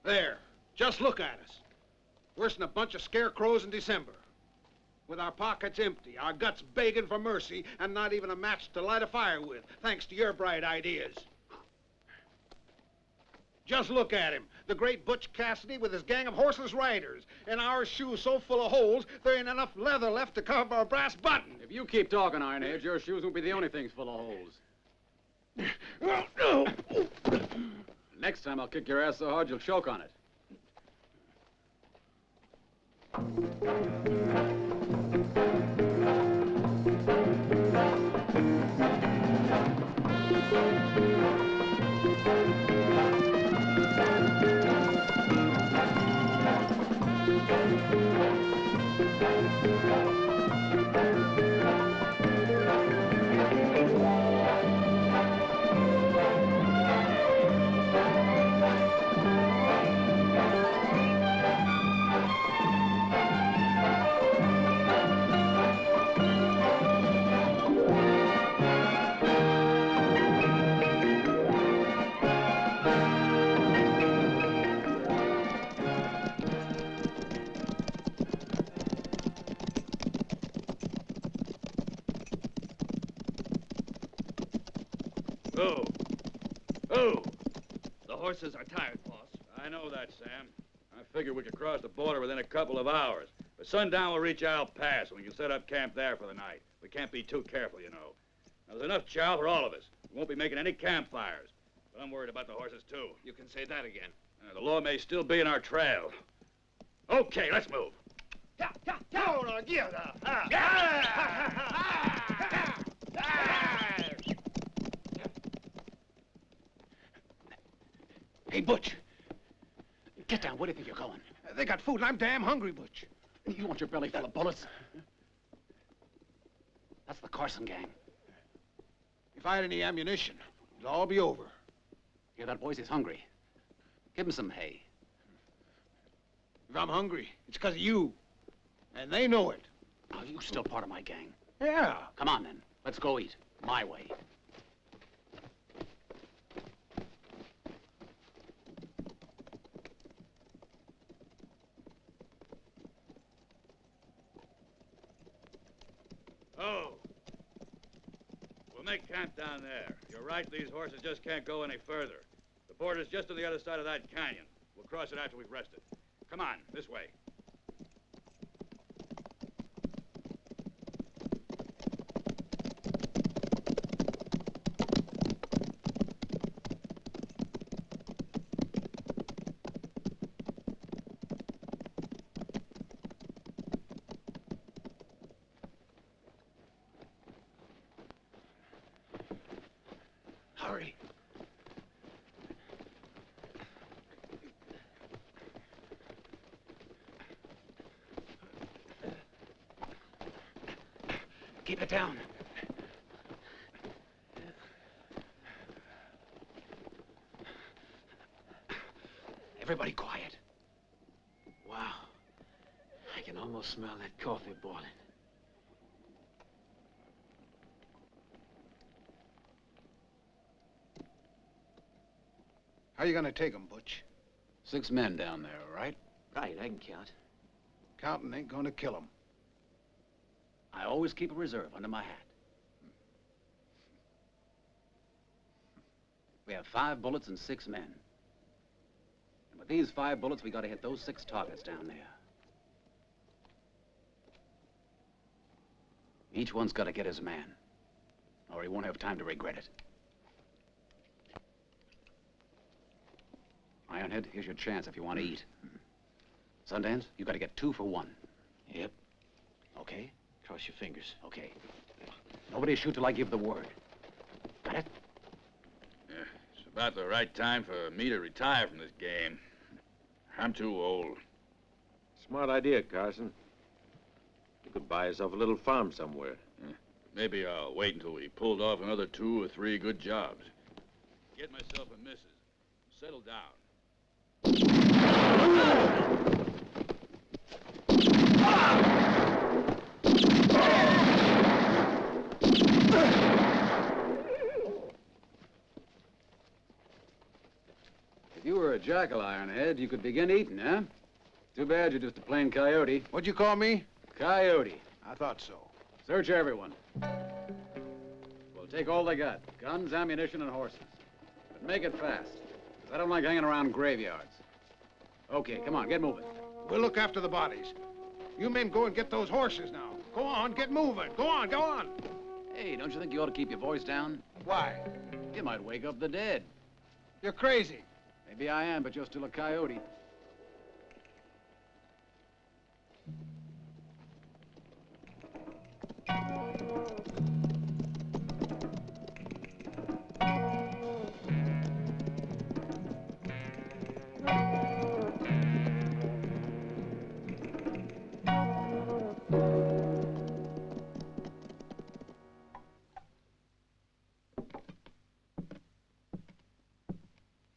There. Just look at us. Worse than a bunch of scarecrows in December. With our pockets empty, our guts begging for mercy, and not even a match to light a fire with, thanks to your bright ideas. Just look at him, the great Butch Cassidy with his gang of horseless riders, and our shoes so full of holes, there ain't enough leather left to cover our brass button. If you keep talking, Ironhead, your shoes won't be the only things full of holes. Next time I'll kick your ass so hard you'll choke on it. Oh. Oh. The horses are tired, boss. I know that, Sam. I figured we could cross the border within a couple of hours. By sundown, we'll reach Al Pass, and we can set up camp there for the night. We can't be too careful, you know. Now, there's enough chow for all of us. We won't be making any campfires. But I'm worried about the horses, too. You can say that again. The law may still be in our trail. Okay, let's move. Hey, Butch. Get down. Where do you think you're going? They got food and I'm damn hungry, Butch. You want your belly full of bullets? That's the Carson gang. If I had any ammunition, it'd all be over. Hear that, boys? He's hungry. Give him some hay. If I'm hungry, it's because of you. And they know it. Are you still part of my gang? Yeah. Come on, then. Let's go eat. My way. Oh. We'll make camp down there. You're right, these horses just can't go any further. The border's just on the other side of that canyon. We'll cross it after we've rested. Come on, this way. Hurry. Keep it down. Everybody quiet. Wow. I can almost smell that coffee boiling. How you gonna take 'em, Butch? 6 men down there, all right? Right, I can count. Counting ain't gonna kill 'em. I always keep a reserve under my hat. We have 5 bullets and 6 men. And with these 5 bullets, we gotta hit those 6 targets down there. Each one's gotta get his man, or he won't have time to regret it. Ironhead, here's your chance if you want to eat. Sundance, you gotta get 2 for 1. Yep. Okay? Cross your fingers. Okay. Nobody shoot till I give the word. Got it? Yeah, it's about the right time for me to retire from this game. I'm too old. Smart idea, Carson. You could buy yourself a little farm somewhere. Maybe I'll wait until we pulled off another 2 or 3 good jobs. Get myself a missus. Settle down. If you were a jackal, Ironhead, you could begin eating, huh? Too bad you're just a plain coyote. What'd you call me? Coyote. I thought so. Search everyone. We'll take all they got. Guns, ammunition, and horses. But make it fast, 'cause I don't like hanging around graveyards. Okay, come on, get moving. We'll look after the bodies. You men go and get those horses now. Go on, get moving. Go on, go on. Hey, don't you think you ought to keep your voice down? Why? You might wake up the dead. You're crazy. Maybe I am, but you're still a coyote.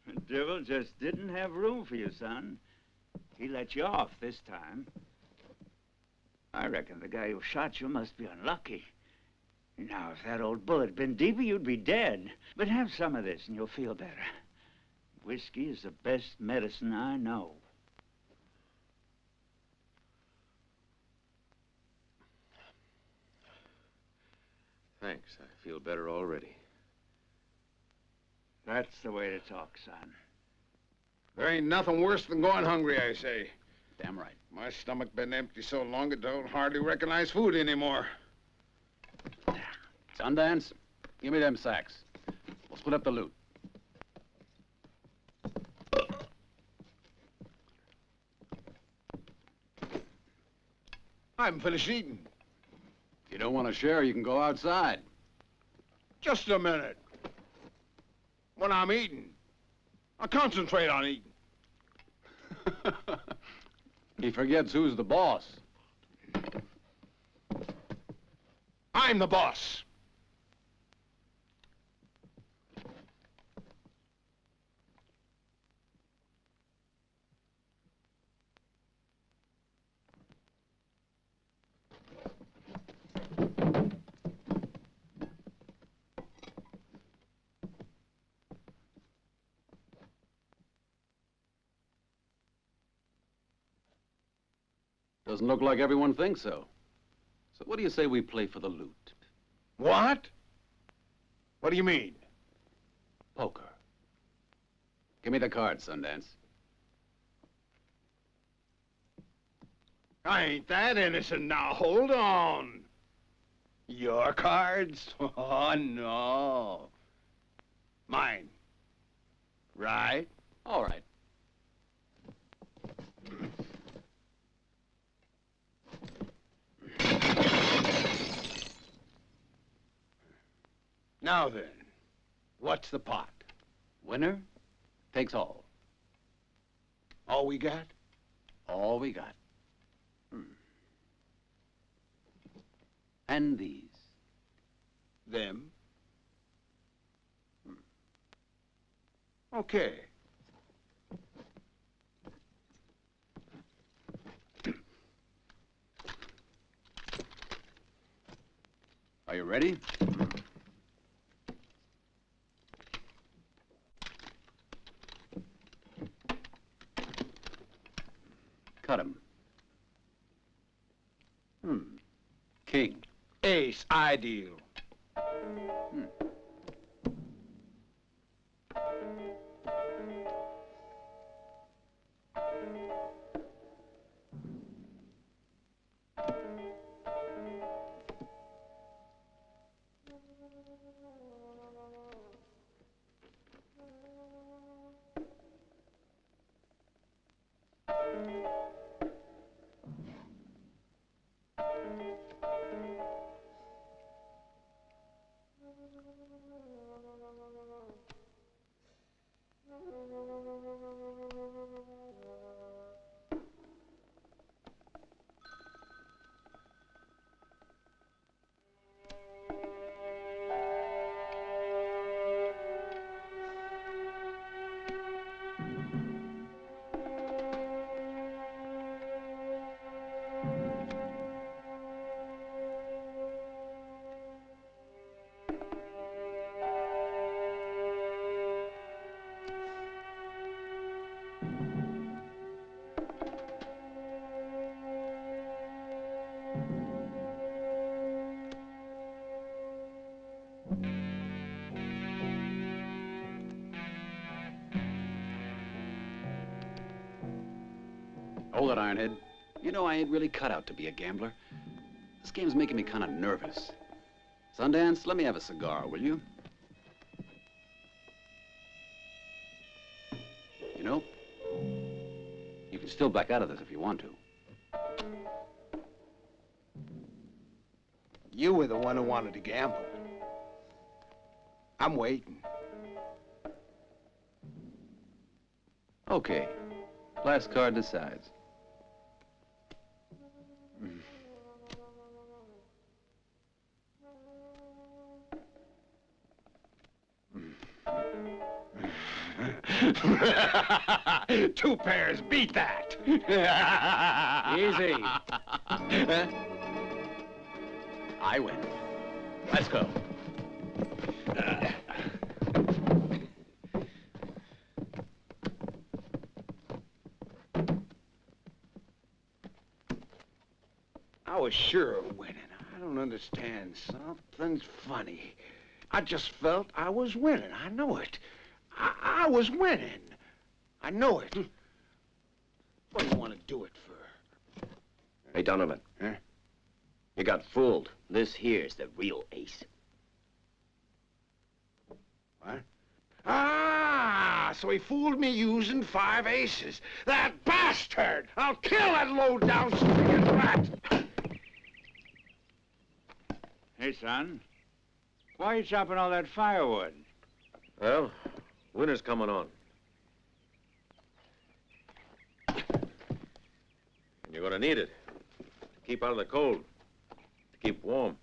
The devil just didn't have room for you, son. He let you off this time. I reckon the guy who shot you must be unlucky. Now, if that old bullet had been deeper, you'd be dead. But have some of this and you'll feel better. Whiskey is the best medicine I know. Thanks. I feel better already. That's the way to talk, son. There ain't nothing worse than going hungry, I say. Damn right. My stomach been empty so long it don't hardly recognize food anymore. Sundance, give me them sacks. We'll split up the loot. I haven't finished eating. If you don't want to share, you can go outside. Just a minute. When I'm eating, I concentrate on eating. He forgets who's the boss. I'm the boss. Doesn't look like everyone thinks so. So what do you say we play for the loot? What? What do you mean? Poker. Give me the cards, Sundance. I ain't that innocent now. Hold on. Your cards? Oh, no. Mine. Right? All right. Now then, what's the pot? Winner takes all. All we got? All we got. And these. Them? Okay. Are you ready? Cut him. King. Ace, ideal. Hold it, Ironhead. You know I ain't really cut out to be a gambler. This game's making me kind of nervous. Sundance, let me have a cigar, will you? You know, you can still back out of this if you want to. You were the one who wanted to gamble. I'm waiting. Okay. Last card decides. Two pairs, beat that. Easy. I win. Let's go. I was sure of winning. I don't understand. Something's funny. I just felt I was winning. I know it. I was winning. I know it. What do you want to do it for? Hey, Donovan. Huh? You got fooled. This here's the real ace. What? Ah, so he fooled me using 5 aces. That bastard! I'll kill that low-down stinking rat! Hey, son. Why are you chopping all that firewood? Well, winter's coming on. And you're gonna need it. To keep out of the cold. To keep warm.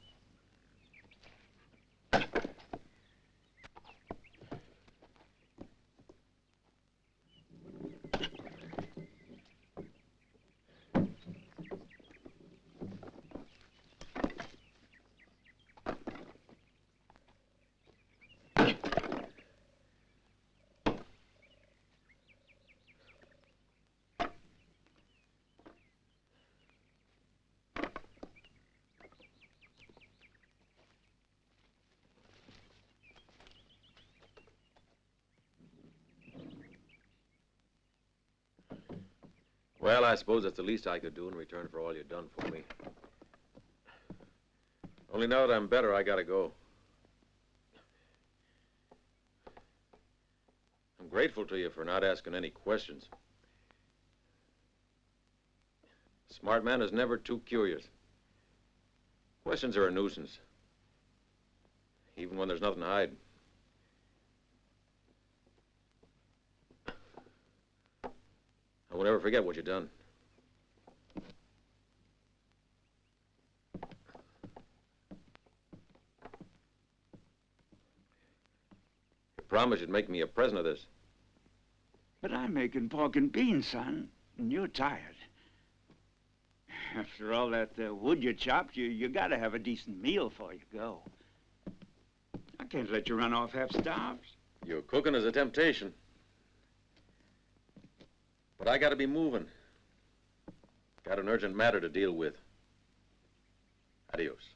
Well, I suppose that's the least I could do in return for all you've done for me. Only now that I'm better, I gotta go. I'm grateful to you for not asking any questions. A smart man is never too curious. Questions are a nuisance. Even when there's nothing to hide. I won't ever forget what you've done. You promised you'd make me a present of this. But I'm making pork and beans, son, and you're tired. After all that wood you chopped, you gotta have a decent meal before you go. I can't let you run off half-starved. Your cooking is a temptation. But I gotta be moving. Got an urgent matter to deal with. Adios.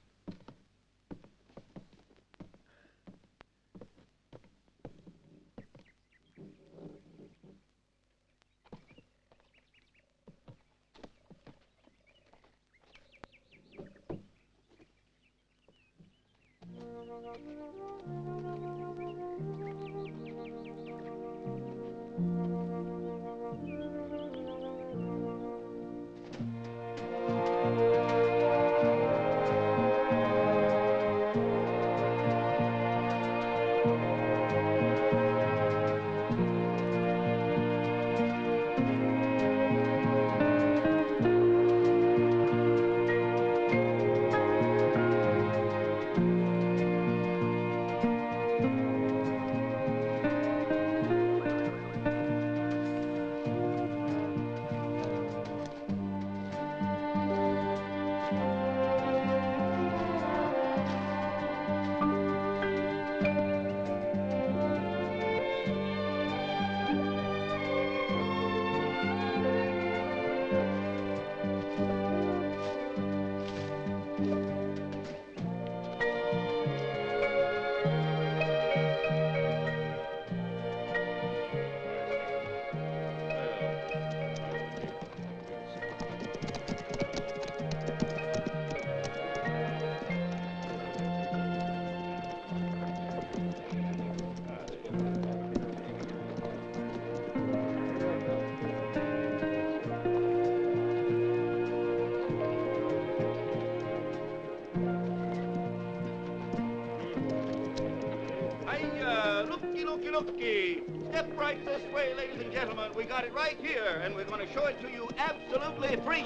Looky. Step right this way, ladies and gentlemen. We got it right here, and we're going to show it to you absolutely free.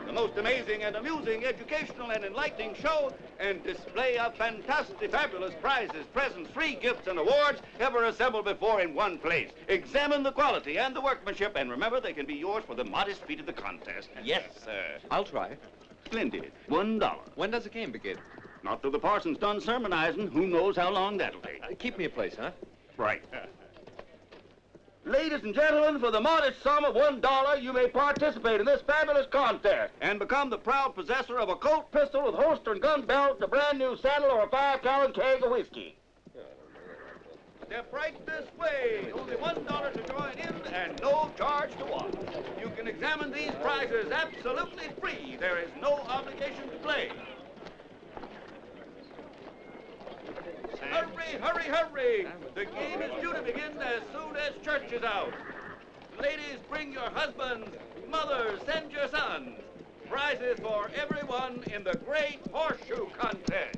The most amazing and amusing, educational and enlightening show and display of fantastic, fabulous prizes, presents, free gifts, and awards ever assembled before in one place. Examine the quality and the workmanship, and remember, they can be yours for the modest fee of the contest. Yes, sir. I'll try. Splendid. $1. When does the game begin? Not till the parson's done sermonizing. Who knows how long that'll take. Keep me a place, huh? Right. Ladies and gentlemen, for the modest sum of $1, you may participate in this fabulous contest and become the proud possessor of a Colt pistol with holster and gun belt, a brand new saddle, or a 5-gallon keg of whiskey. Step right this way. Only $1 to join in and no charge to watch. You can examine these prizes absolutely free. There is no obligation to play. Hurry, hurry, hurry! The game is due to begin as soon as church is out. Ladies, bring your husbands. Mothers, send your sons. Prizes for everyone in the great horseshoe contest.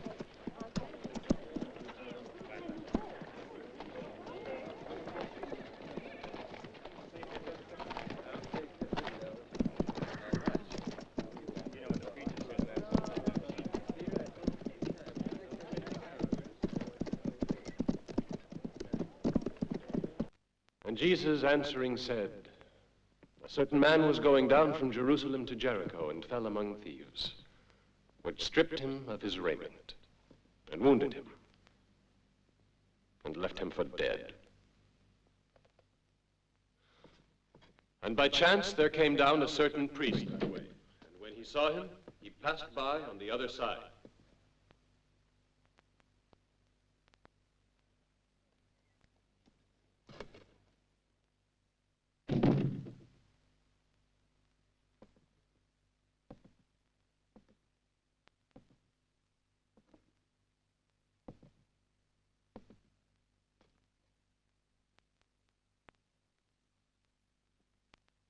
And Jesus answering said, a certain man was going down from Jerusalem to Jericho and fell among thieves, which stripped him of his raiment and wounded him and left him for dead. And by chance there came down a certain priest that way, and when he saw him, he passed by on the other side.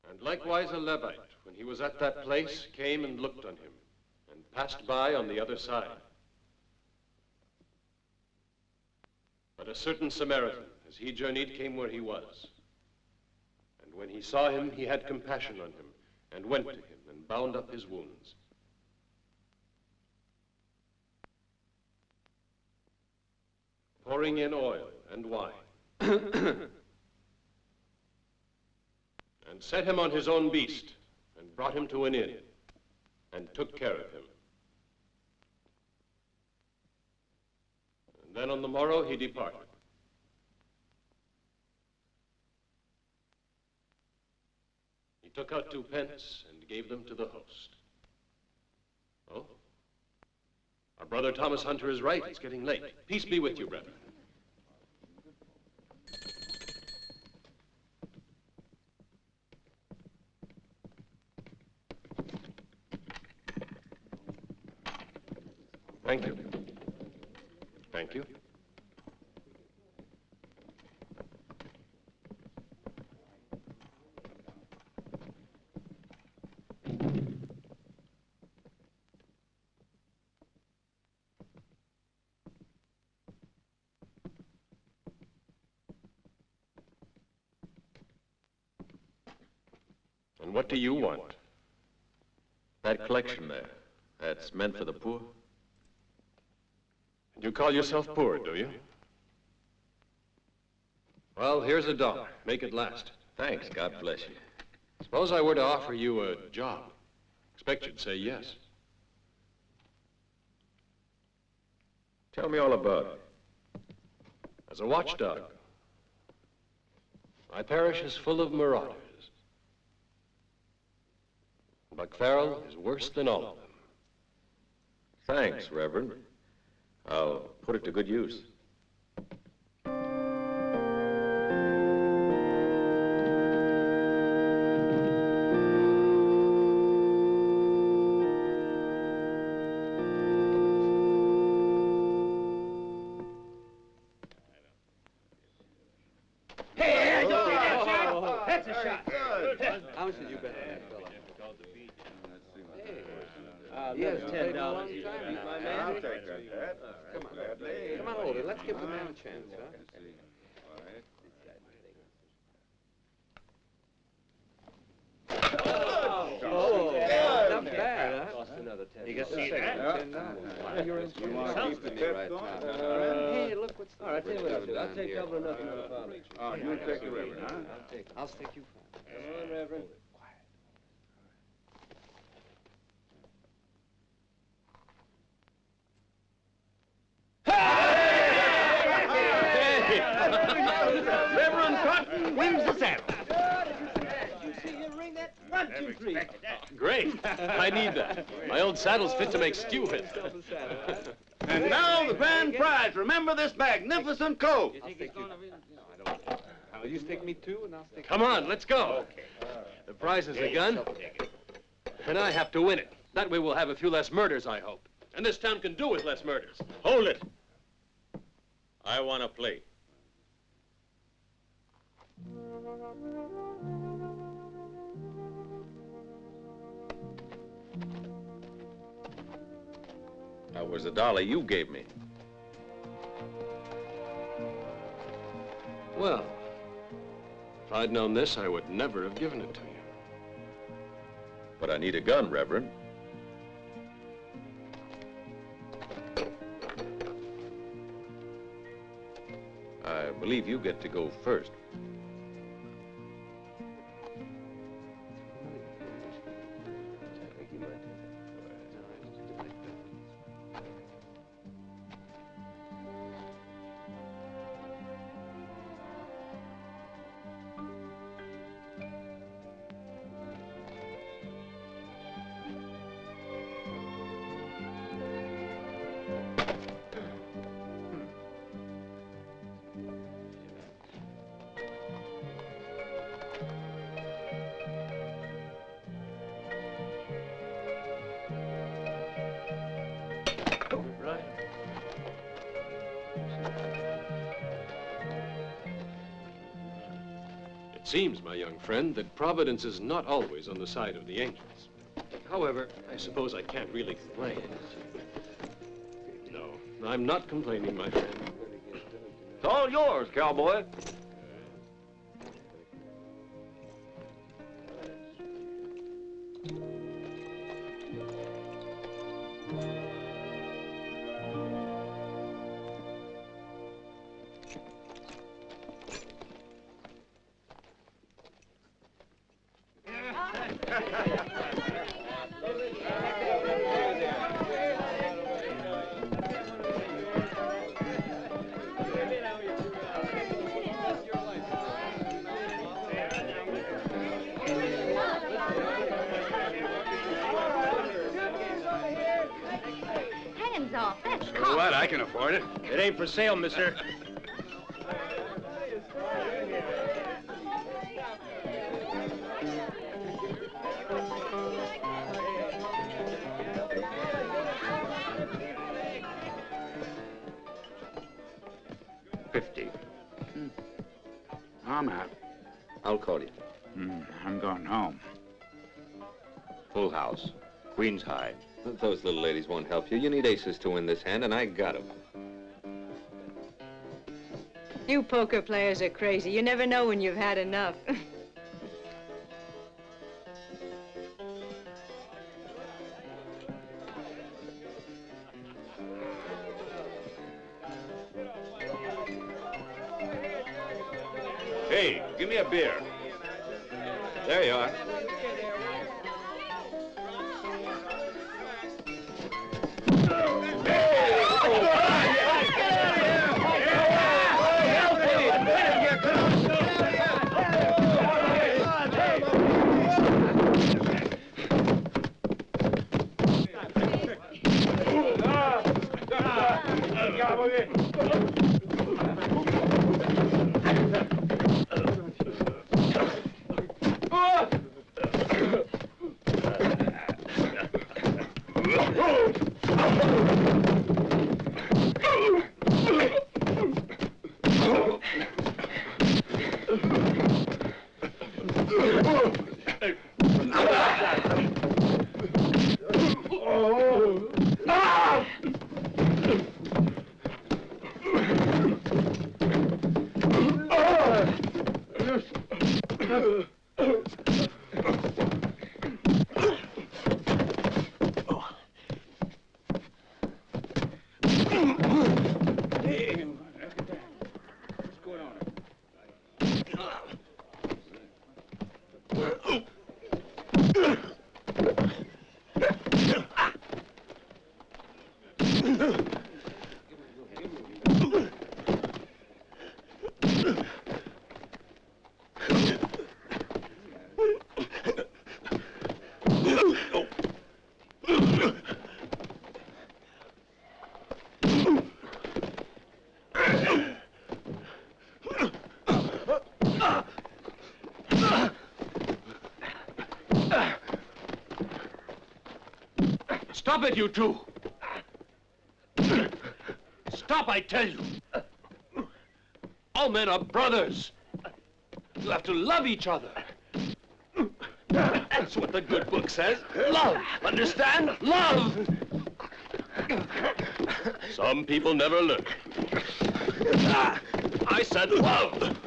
And likewise a Levite, when he was at that place, came and looked on him, and passed by on the other side. But a certain Samaritan, as he journeyed, came where he was. And when he saw him, he had compassion on him, and went to him, and bound up his wounds. Pouring in oil and wine. And set him on his own beast, and brought him to an inn, and took care of him. And then on the morrow he departed. He took out 2 pence and gave them to the host. Oh? Our brother Thomas Hunter is right. It's getting late. Peace be with you, brethren. Thank you. Thank you. And what do you want? That collection there, that's meant for the poor? You call yourself poor, do you? Well, here's $1. Make it last. Thanks, God bless you. Suppose I were to offer you a job. Expect you'd say yes. Tell me all about it. As a watchdog, my parish is full of marauders. Buck Farrell is worse than all of them. Thanks, Reverend. I'll put it to good use. That's a shot. How much did you bet on that fella? Yes, $10. I'll take that. Come on. Come on, hold it. Let's give the man a chance, huh? Not bad, huh? Another 10. You can see that? You're in You want to keep the tip going? Hey, look what's the... All right, tell you what I'll do. I'll take double or nothing on the father. Oh, you take the river, huh? I'll stick you five. Come on, Reverend. Reverend Cotton wins the saddle. You see him ring that? 1, 2, 3. Great. I need that. My old saddle's fit to make stew with. And now the grand prize. Remember this magnificent coat. Will you stick me 2 and I'll stick... Come on, let's go. The prize is a gun, and I have to win it. That way we'll have a few less murders, I hope. And this town can do with less murders. Hold it! I want to play. That was the $1 you gave me. Well, if I'd known this, I would never have given it to you. But I need a gun, Reverend. I believe you get to go first. It seems, my young friend, that Providence is not always on the side of the angels. However, I suppose I can't really complain. No, I'm not complaining, my friend. It's all yours, cowboy. right, I can afford it. It ain't for sale, mister. $50. I'm out. I'll call you. I'm going home. Full house. Queen's high. Those little ladies won't help you. You need aces to win this hand, and I got 'em. You poker players are crazy. You never know when you've had enough. Hey, give me a beer. There you are. Stop it, you two! Stop, I tell you! All men are brothers. You have to love each other. That's what the good book says. Love! Understand? Love! Some people never learn. I said love!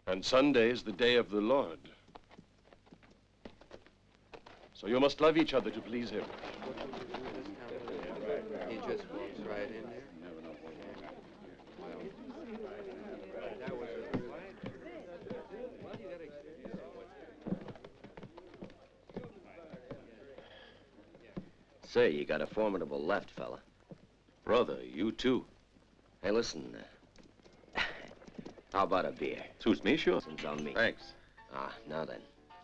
And Sunday is the day of the Lord. So you must love each other to please him. He just walks right in there. Say, you got a formidable left, fella. Brother, you too. Hey, listen, how about a beer? Suits me, sure. It's on me. Thanks. Now then,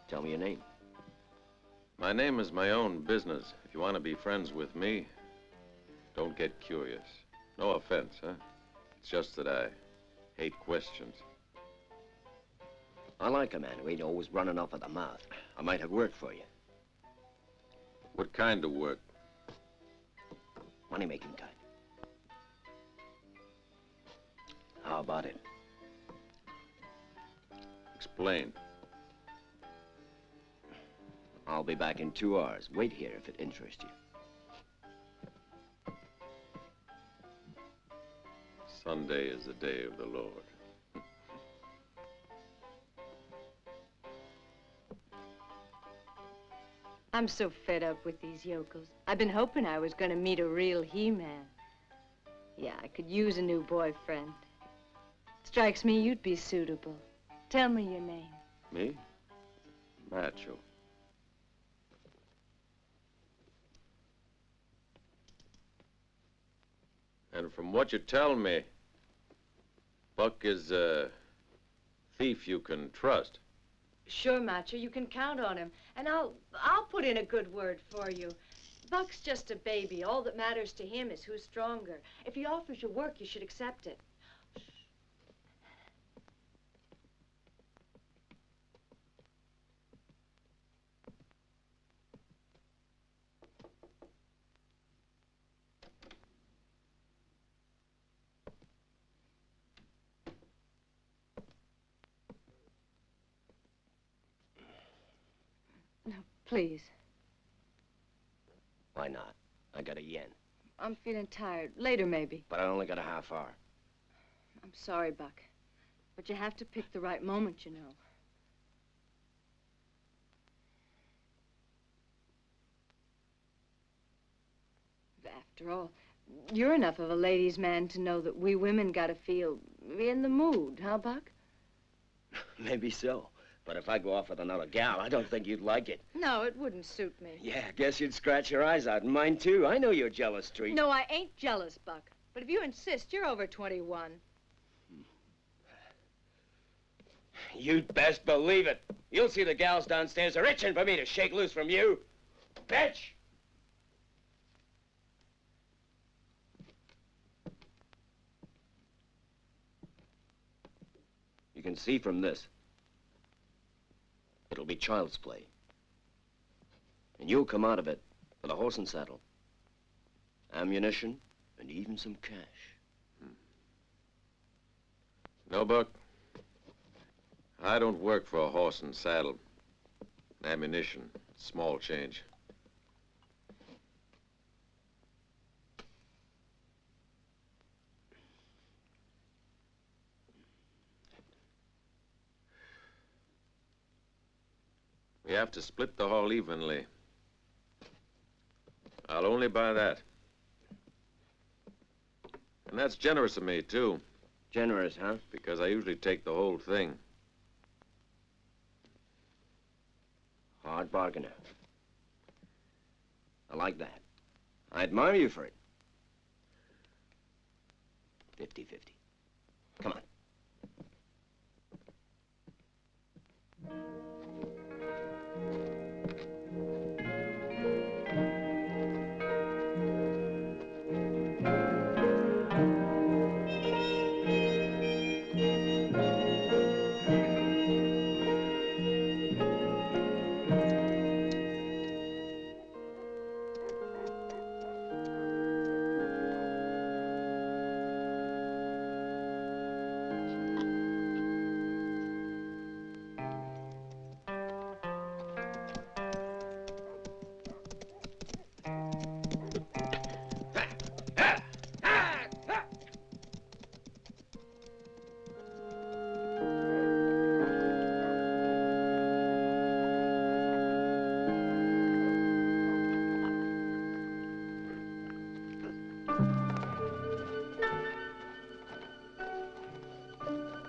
tell me your name. My name is my own business. If you want to be friends with me, don't get curious. No offense, huh? It's just that I hate questions. I like a man who ain't always running off at the mouth. I might have work for you. What kind of work? Money-making kind. How about it? Explain. I'll be back in 2 hours. Wait here if it interests you. Sunday is the day of the Lord. I'm so fed up with these yokels. I've been hoping I was gonna meet a real he-man. Yeah, I could use a new boyfriend. Strikes me you'd be suitable. Tell me your name. Me? Macho. And from what you tell me, Buck is a thief you can trust. Sure, Macho, you can count on him. And I'll put in a good word for you. Buck's just a baby. All that matters to him is who's stronger. If he offers you work, you should accept it. No, please. Why not? I got a yen. I'm feeling tired. Later, maybe. But I only got a half hour. I'm sorry, Buck. But you have to pick the right moment, you know. After all, you're enough of a ladies' man to know that we women gotta feel in the mood, huh, Buck? Maybe so. But if I go off with another gal, I don't think you'd like it. No, it wouldn't suit me. Yeah, guess you'd scratch your eyes out, and mine too. I know you're jealous, Treat. No, I ain't jealous, Buck. But if you insist, you're over 21. You'd best believe it. You'll see the gals downstairs are itching for me to shake loose from you. Bitch! You can see from this. It'll be child's play. And you'll come out of it with a horse and saddle, ammunition, and even some cash. No, Buck. I don't work for a horse and saddle. Ammunition, small change. We have to split the haul evenly. I'll only buy that. And that's generous of me, too. Generous, huh? Because I usually take the whole thing. Hard bargainer. I like that. I admire you for it. 50-50. Come on.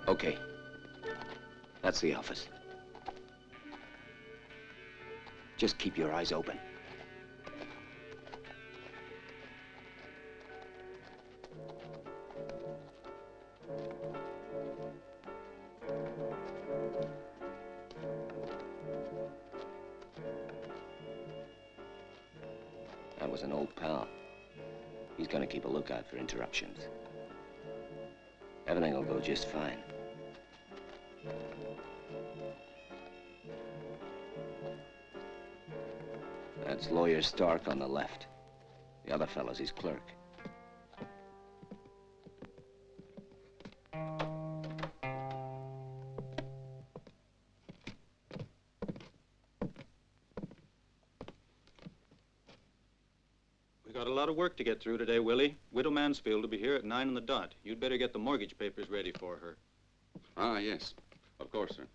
Okay. That's the office. Just keep your eyes open. That was an old pal. He's gonna keep a lookout for interruptions. Everything will go just fine. That's Lawyer Stark on the left. The other fellow's his clerk. We got a lot of work to get through today, Willie. Widow Mansfield will be here at 9 on the dot. You'd better get the mortgage papers ready for her. Ah, yes. Of course, sir.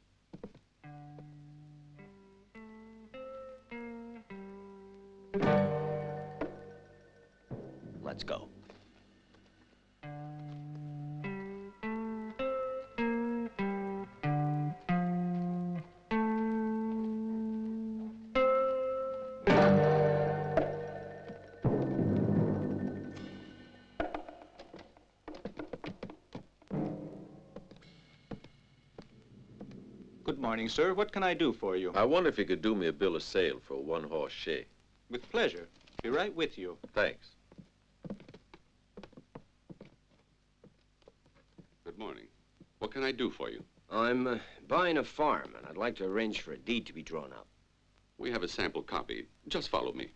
Let's go. morning, sir. What can I do for you? I wonder if you could do me a bill of sale for a one-horse shay. With pleasure. Be right with you. Thanks. Good morning. What can I do for you? I'm buying a farm, and I'd like to arrange for a deed to be drawn up. We have a sample copy. Just follow me.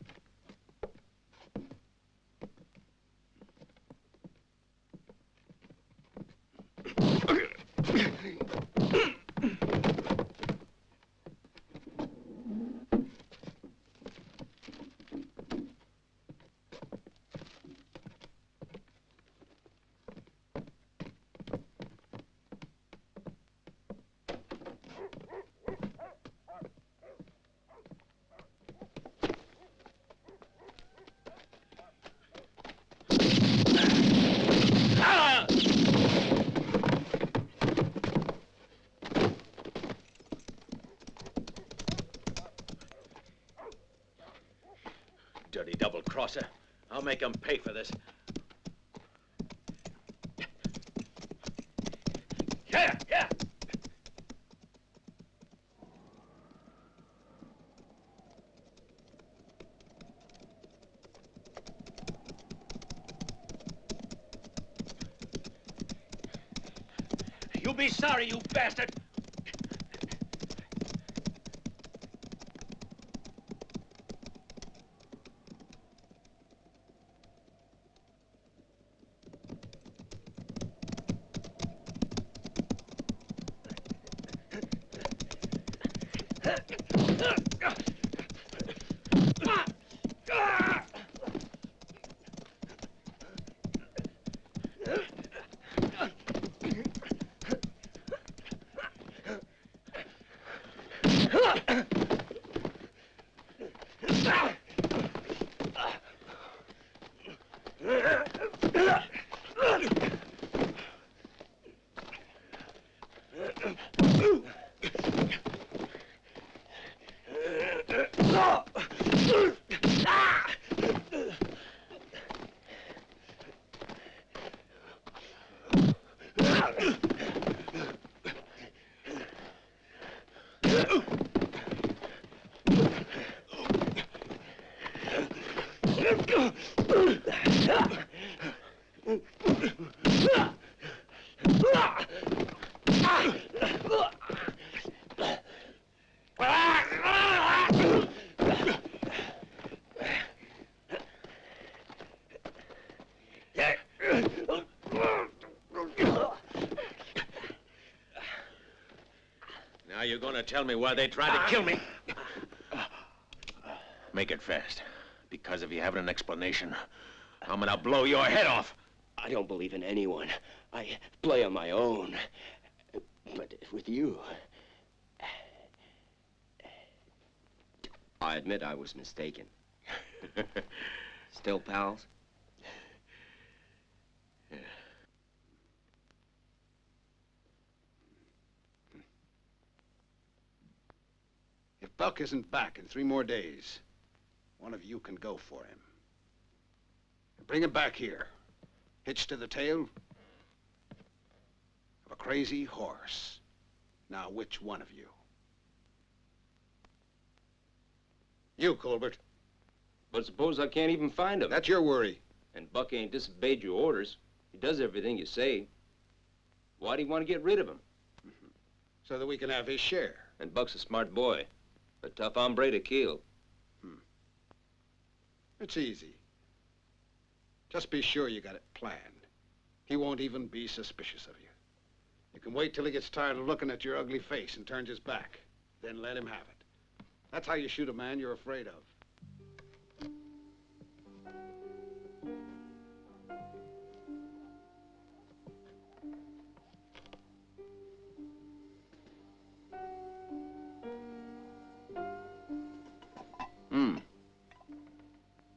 Dirty double-crosser. I'll make him pay for this. Yeah, yeah! You'll be sorry, you bastard! Now you're gonna tell me why they tried to kill me? Make it fast. Because if you haven't an explanation, I'm gonna blow your head off. I don't believe in anyone. I play on my own. But with you... I admit I was mistaken. Still pals? Yeah. If Buck isn't back in 3 more days, one of you can go for him. Bring him back here, hitched to the tail of a crazy horse. Now, which one of you? You, Colbert. But suppose I can't even find him. That's your worry. And Buck ain't disobeyed your orders. He does everything you say. Why do you want to get rid of him? So that we can have his share. And Buck's a smart boy. A tough hombre to kill. It's easy. Just be sure you got it planned. He won't even be suspicious of you. You can wait till he gets tired of looking at your ugly face and turns his back. Then let him have it. That's how you shoot a man you're afraid of.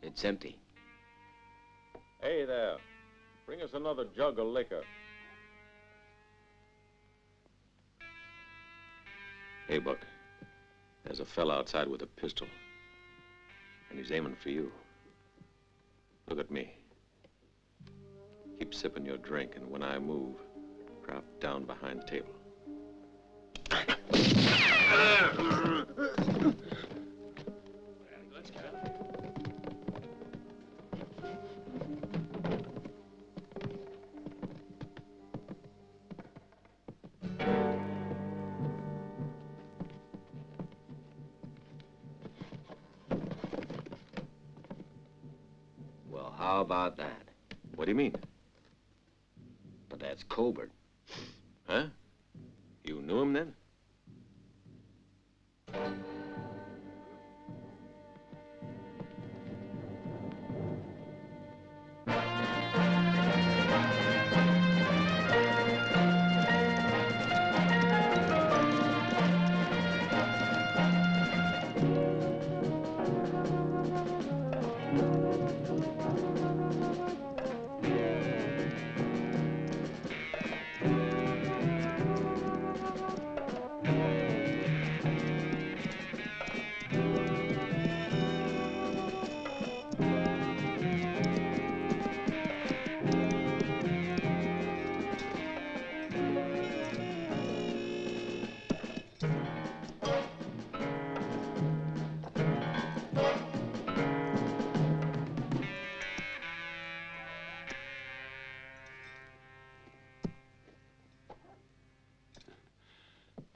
It's empty. Hey there. Bring us another jug of liquor. Hey, Buck. There's a fella outside with a pistol. And he's aiming for you. Look at me. Keep sipping your drink, and when I move, drop down behind the table. Well, how about that? What do you mean? But that's Colbert. Huh? You knew him then?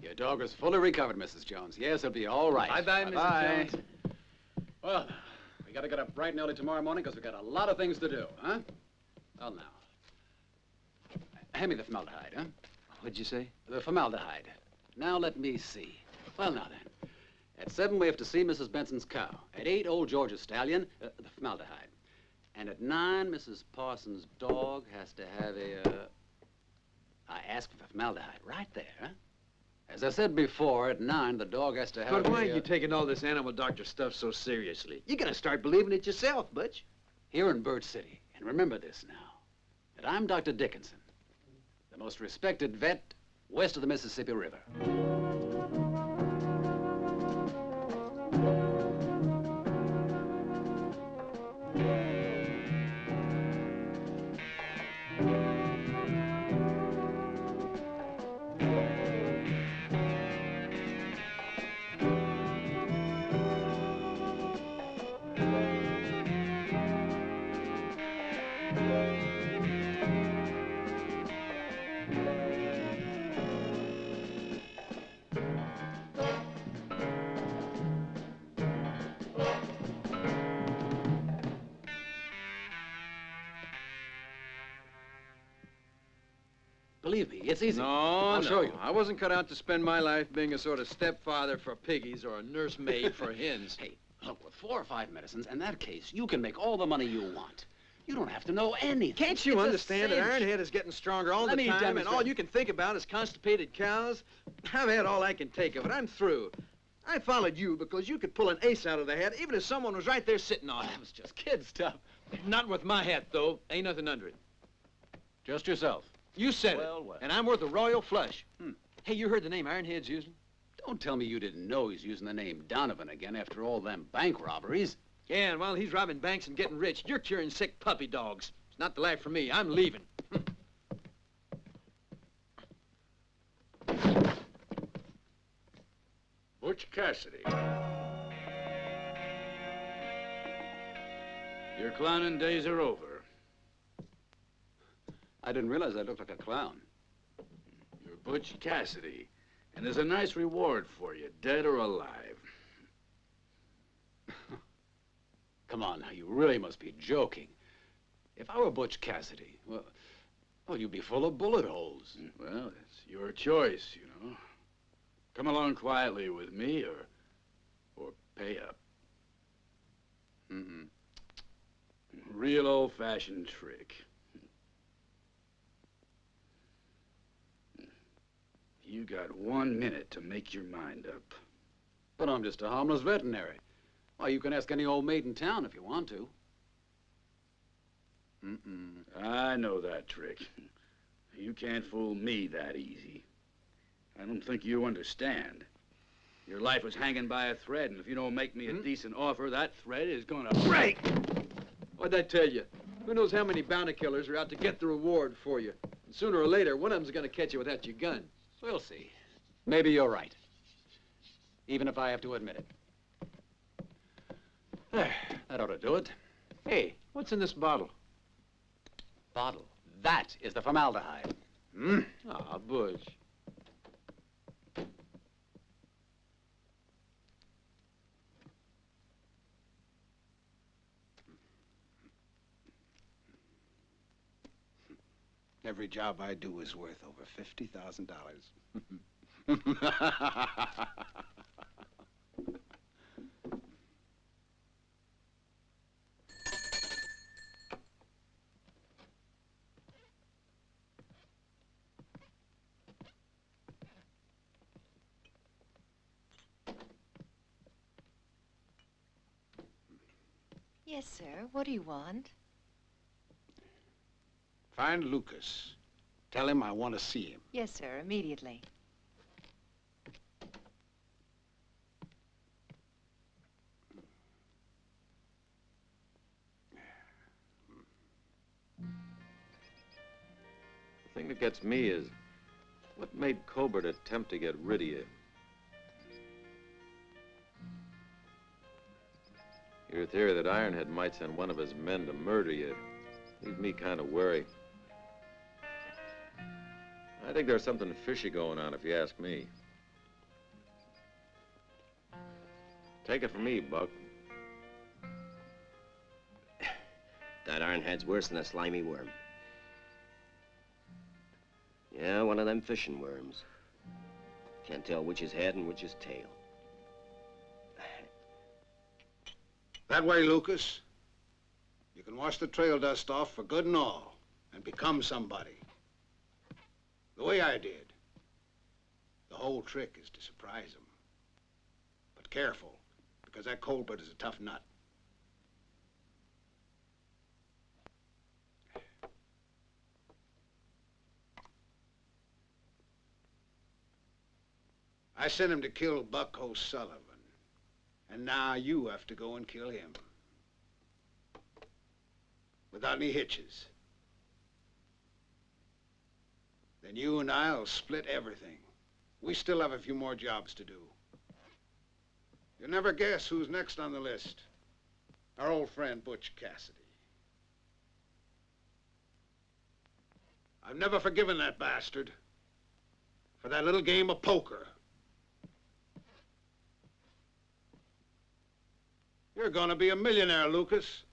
Your dog is fully recovered, Mrs. Jones. Yes, it'll be all right. Bye-bye, Mrs. Jones. Well, we got to get up bright and early tomorrow morning because we got a lot of things to do, huh? Well, now. Hand me the formaldehyde, huh? What'd you say? The formaldehyde. Now, let me see. Well, now then. At 7, we have to see Mrs. Benson's cow. At 8, old George's stallion, the formaldehyde. And at 9, Mrs. Parsons' dog has to have I asked for formaldehyde right there, huh? As I said before, at 9, the dog has to have But why are you taking all this animal doctor stuff so seriously? You're gonna start believing it yourself, Butch. Here in Birch City. And remember this now, that I'm Dr. Dickinson, the most respected vet west of the Mississippi River. Believe me, it's easy. I'll show you. I wasn't cut out to spend my life being a sort of stepfather for piggies or a nursemaid for hens. Hey, look, with 4 or 5 medicines, in that case, you can make all the money you want. You don't have to know anything. Can't you It's a understand that cinch. Ironhead is getting stronger all Let the me time, and demonstrate. all you can think about is constipated cows? I've had all I can take of it. I'm through. I followed you because you could pull an ace out of the hat, even if someone was right there sitting on it. That was just kid stuff. Not with my hat, though. Ain't nothing under it. Just yourself. You said Well, it, well. and I'm worth a royal flush. Hey, you heard the name Ironhead's using? Don't tell me you didn't know he's using the name Donovan again after all them bank robberies. Yeah, and while he's robbing banks and getting rich, you're curing sick puppy dogs. It's not the life for me. I'm leaving. Butch Cassidy. Your clowning days are over. I didn't realize I looked like a clown. You're Butch Cassidy, and there's a nice reward for you, dead or alive. Come on now, you really must be joking. If I were Butch Cassidy, well, you'd be full of bullet holes. Well, it's your choice, you know. Come along quietly with me or pay up. Mm-mm. Real old-fashioned trick. You got 1 minute to make your mind up. But I'm just a harmless veterinary. Why, you can ask any old maid in town if you want to. I know that trick. You can't fool me that easy. I don't think you understand. Your life was hanging by a thread, and if you don't make me a decent offer, that thread is gonna break. What'd I tell you? Who knows how many bounty killers are out to get the reward for you? And sooner or later, one of them's gonna catch you without your gun. We'll see. Maybe you're right. even if I have to admit it. There, that ought to do it. Hey, what's in this bottle? Bottle. That is the formaldehyde. Hmm? Ah, Butch. Every job I do is worth over $50,000. Yes, sir. What do you want? Find Lucas. Tell him I want to see him. Yes, sir. Immediately. The thing that gets me is, what made Colbert attempt to get rid of you? Your theory that Ironhead might send one of his men to murder you leaves me kind of worried. I think there's something fishy going on, if you ask me. Take it from me, Buck. That Ironhead's worse than a slimy worm. Yeah, one of them fishing worms. Can't tell which is head and which is tail. That way, Lucas. You can wash the trail dust off for good and all and become somebody. The way I did. The whole trick is to surprise him. But careful, because that Colbert is a tough nut. I sent him to kill Buck O'Sullivan. And now you have to go and kill him. Without any hitches. Then you and I'll split everything. We still have a few more jobs to do. You'll never guess who's next on the list. Our old friend, Butch Cassidy. I've never forgiven that bastard for that little game of poker. You're gonna be a millionaire, Lucas.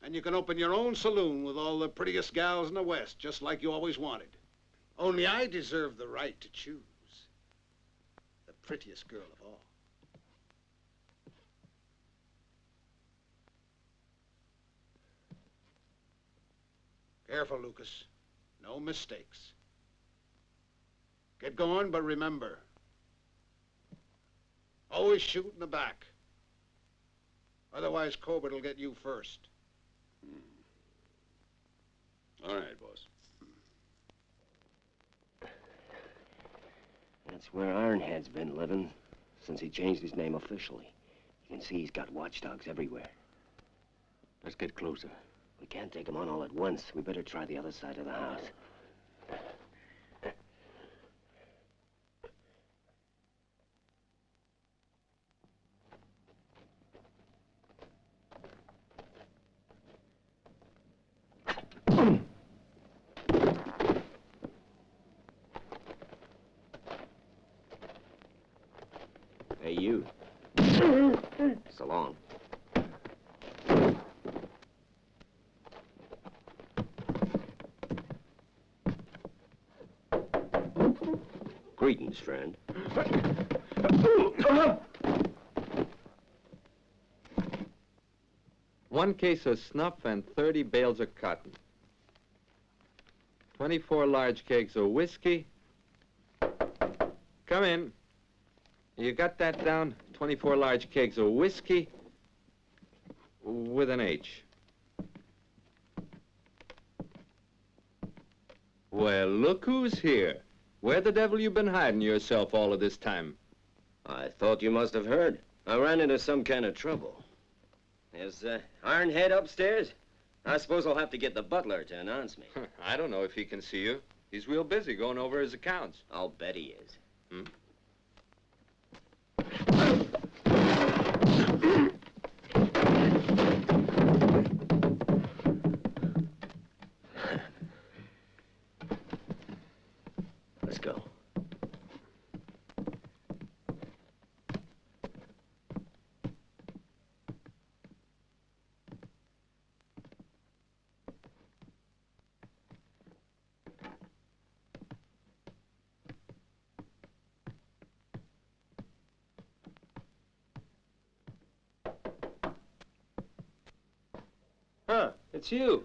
And you can open your own saloon with all the prettiest gals in the West, just like you always wanted. Only I deserve the right to choose the prettiest girl of all. Careful, Lucas. No mistakes. Get going, but remember, always shoot in the back. Otherwise, Colbert will get you first. All right, boss. That's where Ironhead's been living since he changed his name officially. You can see he's got watchdogs everywhere. Let's get closer. We can't take him on all at once. We better try the other side of the house. Hey, you. So long. Greetings, friend. One case of snuff and 30 bales of cotton. 24 large kegs of whiskey. Come in. You got that down? 24 large kegs of whiskey with an H. Well, look who's here. Where the devil you been hiding yourself all of this time? I thought you must have heard. I ran into some kind of trouble. Is Ironhead upstairs? I suppose I'll have to get the butler to announce me. I don't know if he can see you. He's real busy going over his accounts. I'll bet he is. Hmm? It's you.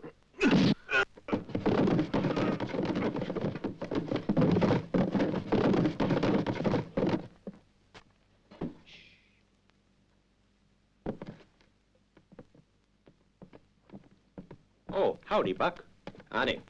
Oh, howdy, Buck. Howdy.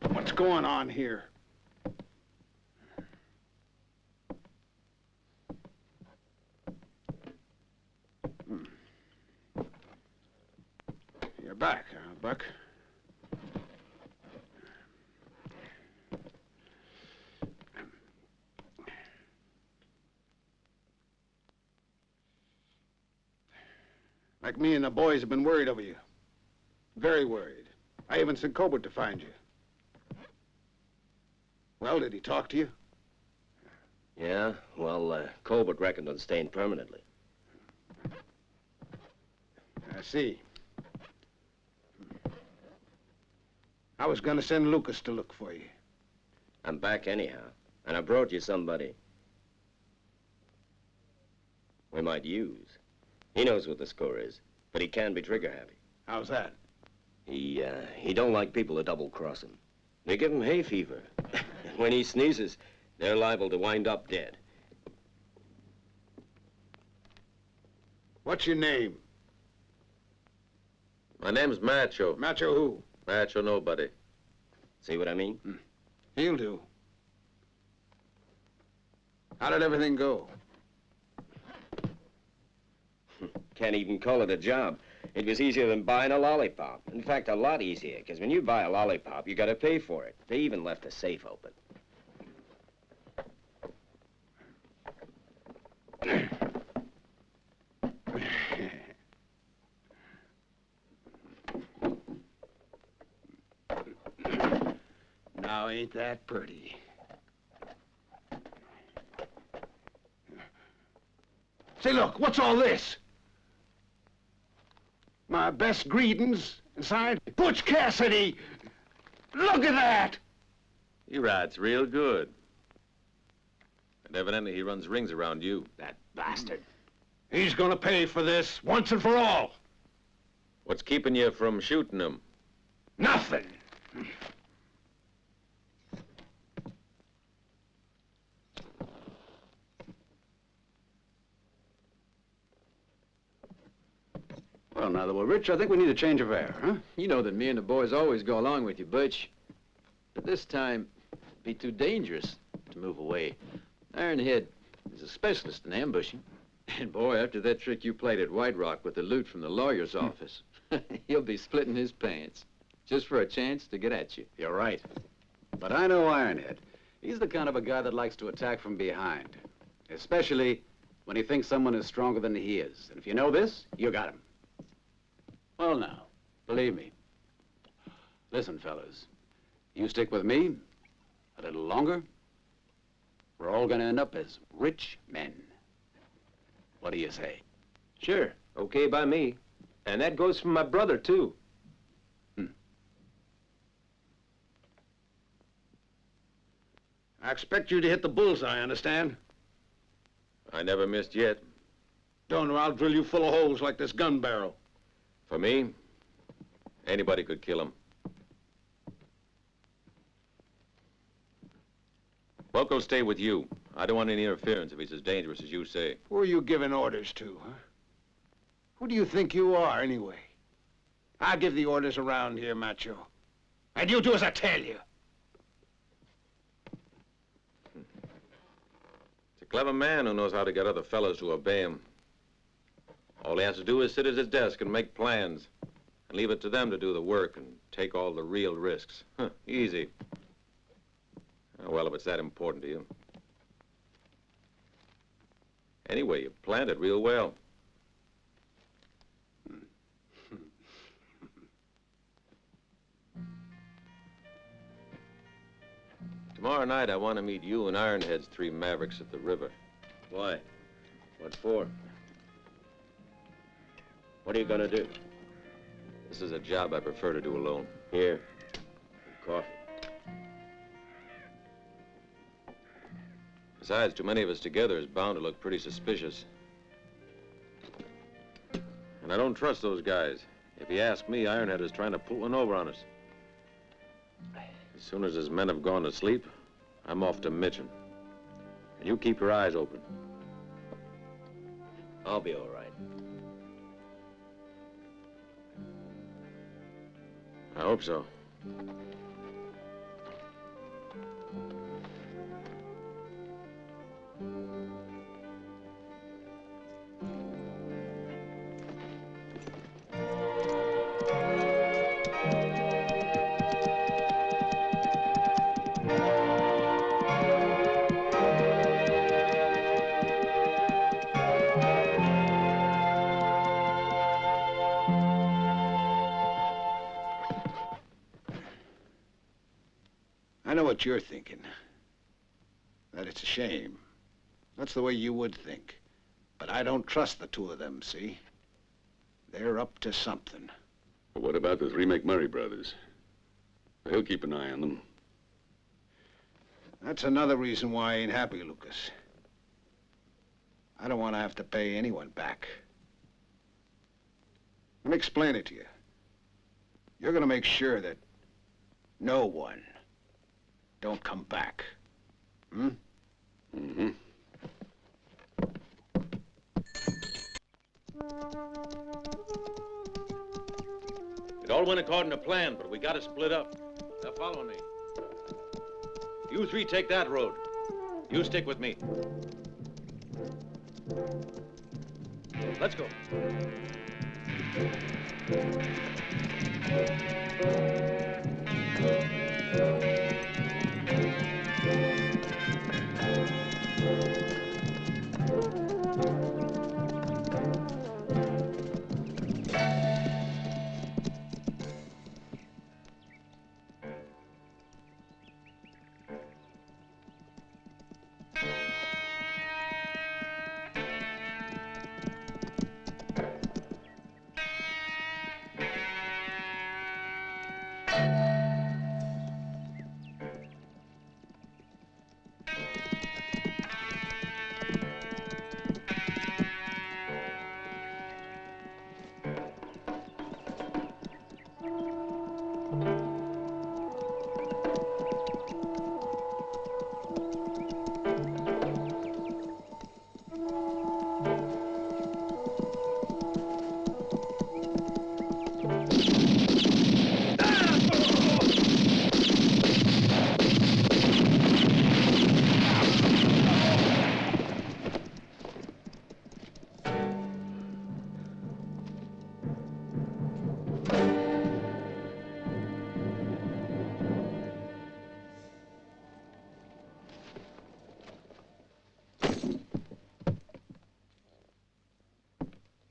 What's going on here? You're back, huh, Buck? Like me and the boys have been worried over you. Very worried. I even sent Colbert to find you. Well, did he talk to you? Yeah, well, Colbert reckoned on staying permanently. I see. I was gonna send Lucas to look for you. I'm back anyhow, and I brought you somebody we might use. He knows what the score is, but he can be trigger-happy. How's that? He don't like people to double-cross him. They give him hay fever. When he sneezes, they're liable to wind up dead. What's your name? My name's Macho. Macho who? Macho nobody. See what I mean? He'll do. How did everything go? Can't even call it a job. It was easier than buying a lollipop. In fact, a lot easier, because when you buy a lollipop, you gotta pay for it. They even left the safe open. Now, ain't that pretty? Say, look, what's all this? My best greetings, and signed, Butch Cassidy! Look at that! He rides real good. And evidently he runs rings around you. That bastard. He's gonna pay for this, once and for all. What's keeping you from shooting him? Nothing! Well, now that we're rich, I think we need a change of air, huh? You know that me and the boys always go along with you, Butch. But this time, it'd be too dangerous to move away. Ironhead is a specialist in ambushing. And boy, after that trick you played at White Rock with the loot from the lawyer's office, he'll be splitting his pants just for a chance to get at you. You're right. But I know Ironhead. He's the kind of a guy that likes to attack from behind, especially when he thinks someone is stronger than he is. And if you know this, you got him. Well, now, believe me. Listen, fellas, you stick with me a little longer, we're all gonna end up as rich men. What do you say? Sure, okay by me. And that goes for my brother, too. I expect you to hit the bullseye, understand? I never missed yet. Don't, or I'll drill you full of holes like this gun barrel. For me, anybody could kill him. Buck will stay with you. I don't want any interference if he's as dangerous as you say. Who are you giving orders to, huh? Who do you think you are, anyway? I give the orders around here, Macho. And you do as I tell you. He's a clever man who knows how to get other fellows to obey him. All he has to do is sit at his desk and make plans, and leave it to them to do the work and take all the real risks. Easy. Oh, well, if it's that important to you. Anyway, you planned it real well. Tomorrow night, I want to meet you and Ironhead's 3 Mavericks at the river. Why? What for? What are you gonna do? This is a job I prefer to do alone. Here. Coffee. Besides, too many of us together is bound to look pretty suspicious. And I don't trust those guys. If you ask me, Ironhead is trying to pull one over on us. As soon as his men have gone to sleep, I'm off to Mitchin. And you keep your eyes open. I'll be all right. I hope so. I know what you're thinking. That it's a shame. That's the way you would think. But I don't trust the 2 of them, see? They're up to something. Well, what about the 3 McMurray brothers? He'll keep an eye on them. That's another reason why I ain't happy, Lucas. I don't want to have to pay anyone back. Let me explain it to you. You're going to make sure that no one don't come back. Hmm? Mm-hmm. It all went according to plan, but we got to split up. Now follow me. You 3 take that road. You stick with me. Let's go.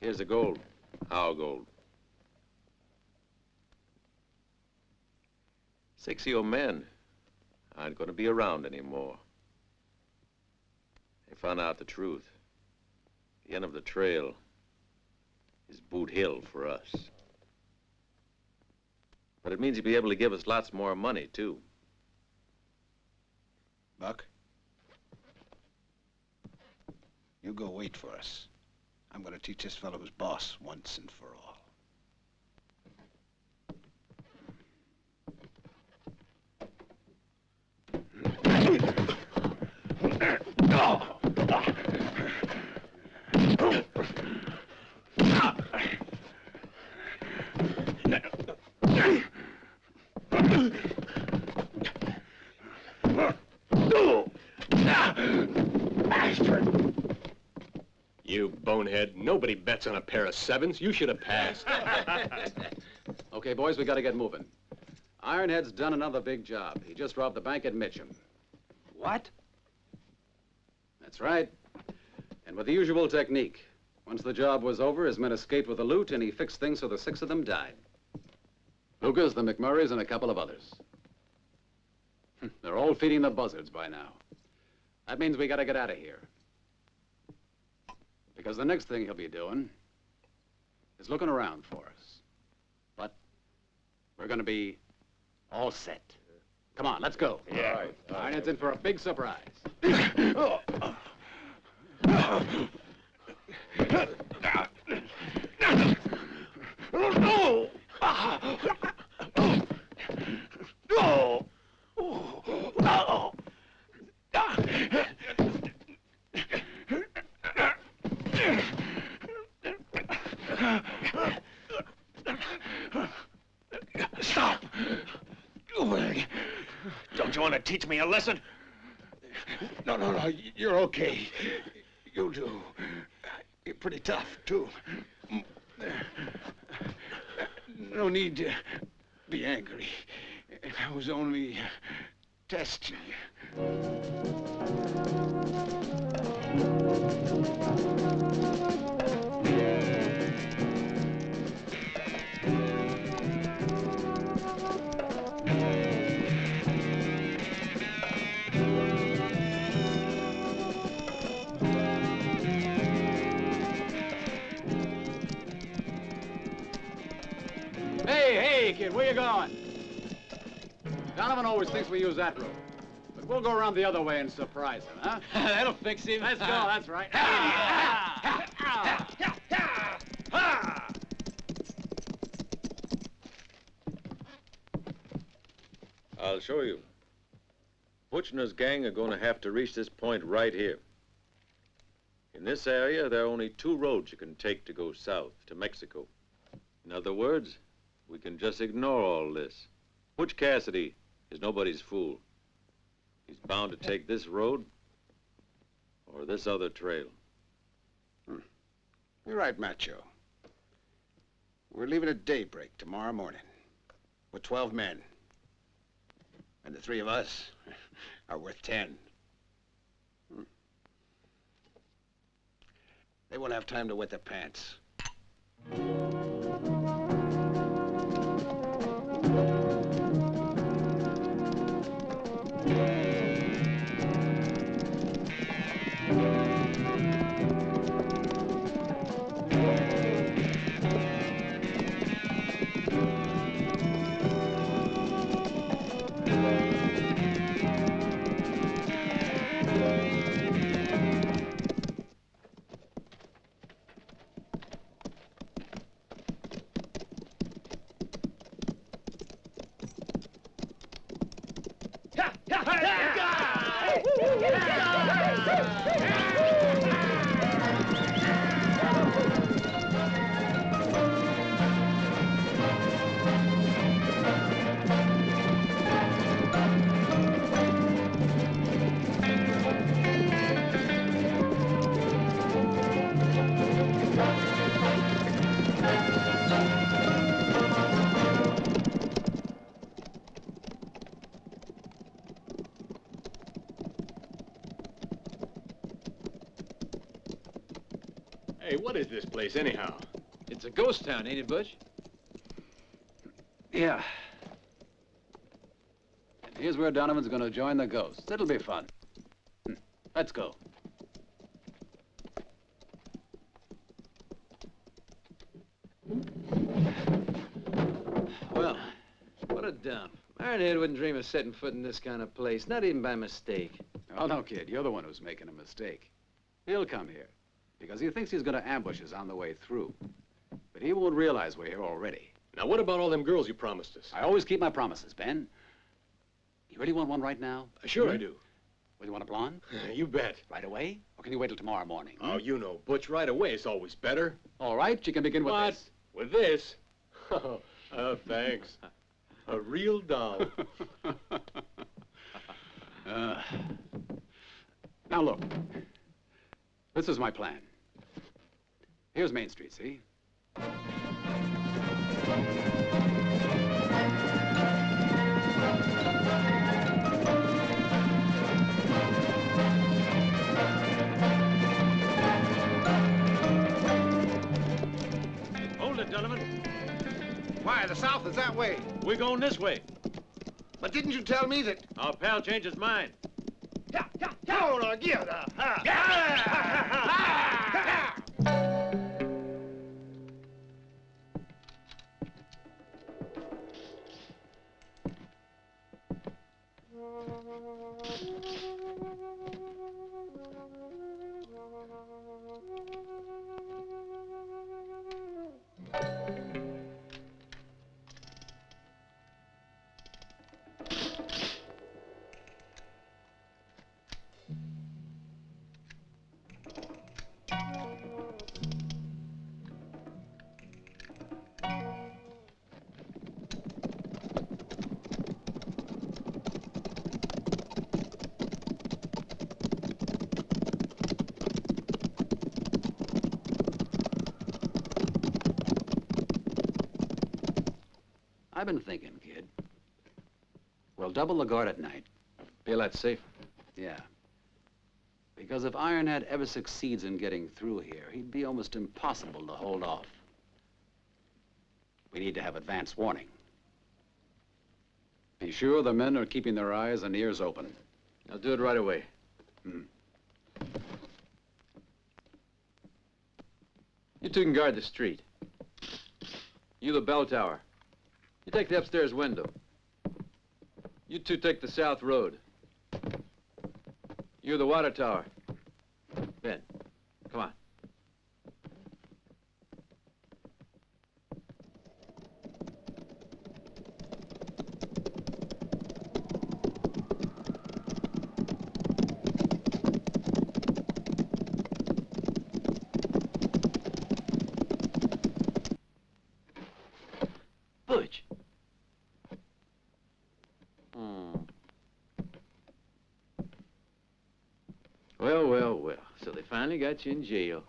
Here's the gold. Our gold. 6 of your men aren't going to be around anymore. They found out the truth. The end of the trail is Boot Hill for us. But it means you'll be able to give us lots more money, too. Buck, you go wait for us. I'm going to teach this fellow who's boss once and for all. You bonehead. Nobody bets on a pair of 7s. You should have passed. Okay, boys, we got to get moving. Ironhead's done another big job. He just robbed the bank at Mitcham. What? That's right. And with the usual technique. Once the job was over, his men escaped with the loot, and he fixed things so the 6 of them died. Lucas, the McMurrays, and a couple of others. They're all feeding the buzzards by now. That means we gotta get out of here. Because the next thing he'll be doing is looking around for us. But we're gonna be all set. Come on, let's go. Yeah. All right. Ironhead's in for a big surprise. Stop! Don't you want to teach me a lesson? No, you're okay. You do. You're pretty tough, too. No need to be angry. I was only testing you. Hey, kid, where you going? Donovan always thinks we use that road. But we'll go around the other way and surprise him, huh? That'll fix him. Let's go, that's right. I'll show you. Butch and his gang are going to have to reach this point right here. In this area, there are only 2 roads you can take to go south, to Mexico. In other words, we can just ignore all this. Butch Cassidy is nobody's fool. He's bound to take this road or this other trail. You're right, Macho. We're leaving at daybreak tomorrow morning with 12 men. And the 3 of us are worth 10. They won't have time to wet their pants. Hey, what is this place, anyhow? It's a ghost town, ain't it, Butch? Yeah. And here's where Donovan's gonna join the ghosts. It'll be fun. Let's go. Well, what a dump. Ironhead wouldn't dream of setting foot in this kind of place, not even by mistake. Oh, no, kid. You're the one who's making a mistake. He'll come here because he thinks he's gonna ambush us on the way through. But he won't realize we're here already. Now, what about all them girls you promised us? I always keep my promises, Ben. You really want one right now? Sure I do. Well, you want a blonde? You bet. Right away? Or can you wait till tomorrow morning? Oh, you know, Butch, right away is always better. All right, you can begin with What? this. With this? Thanks. A real doll. Now, look. This is my plan. Here's Main Street, see? south is that way. We're going this way. But didn't you tell me that... Our pal changed his mind. Oh, no, give it up. I've been thinking, kid. We'll double the guard at night. Feel that safer? Yeah. Because if Ironhead ever succeeds in getting through here, he'd be almost impossible to hold off. We need to have advance warning. Be sure the men are keeping their eyes and ears open. I'll do it right away. You two can guard the street. You the bell tower. You take the upstairs window. You two take the south road. You the water tower. Ben, come on. Butch. Well, well, well. So they finally got you in jail.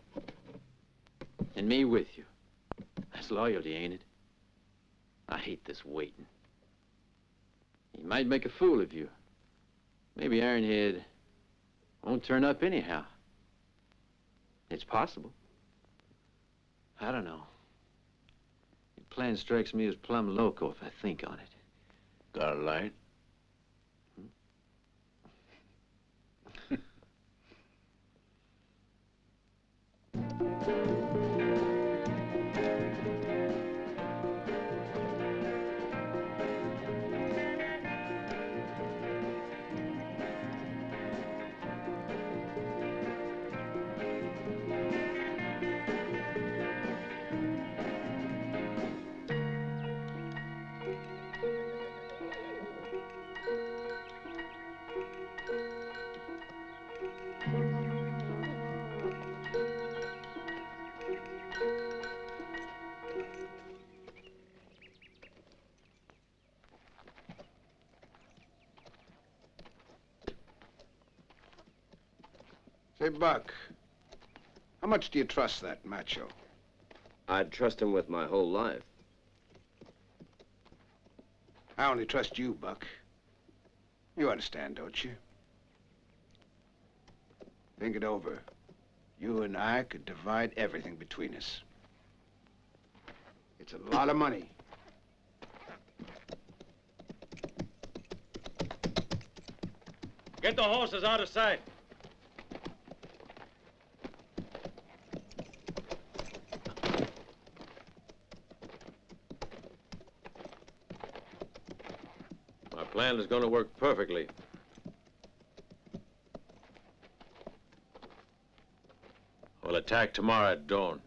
And me with you. That's loyalty, ain't it? I hate this waiting. He might make a fool of you. Maybe Ironhead won't turn up anyhow. It's possible. I don't know. Your plan strikes me as plumb loco if I think on it. Got a light? Say, Buck, how much do you trust that macho? I'd trust him with my whole life. I only trust you, Buck. You understand, don't you? Think it over. You and I could divide everything between us. It's a lot of money. Get the horses out of sight. My plan is going to work perfectly. We'll attack tomorrow at dawn.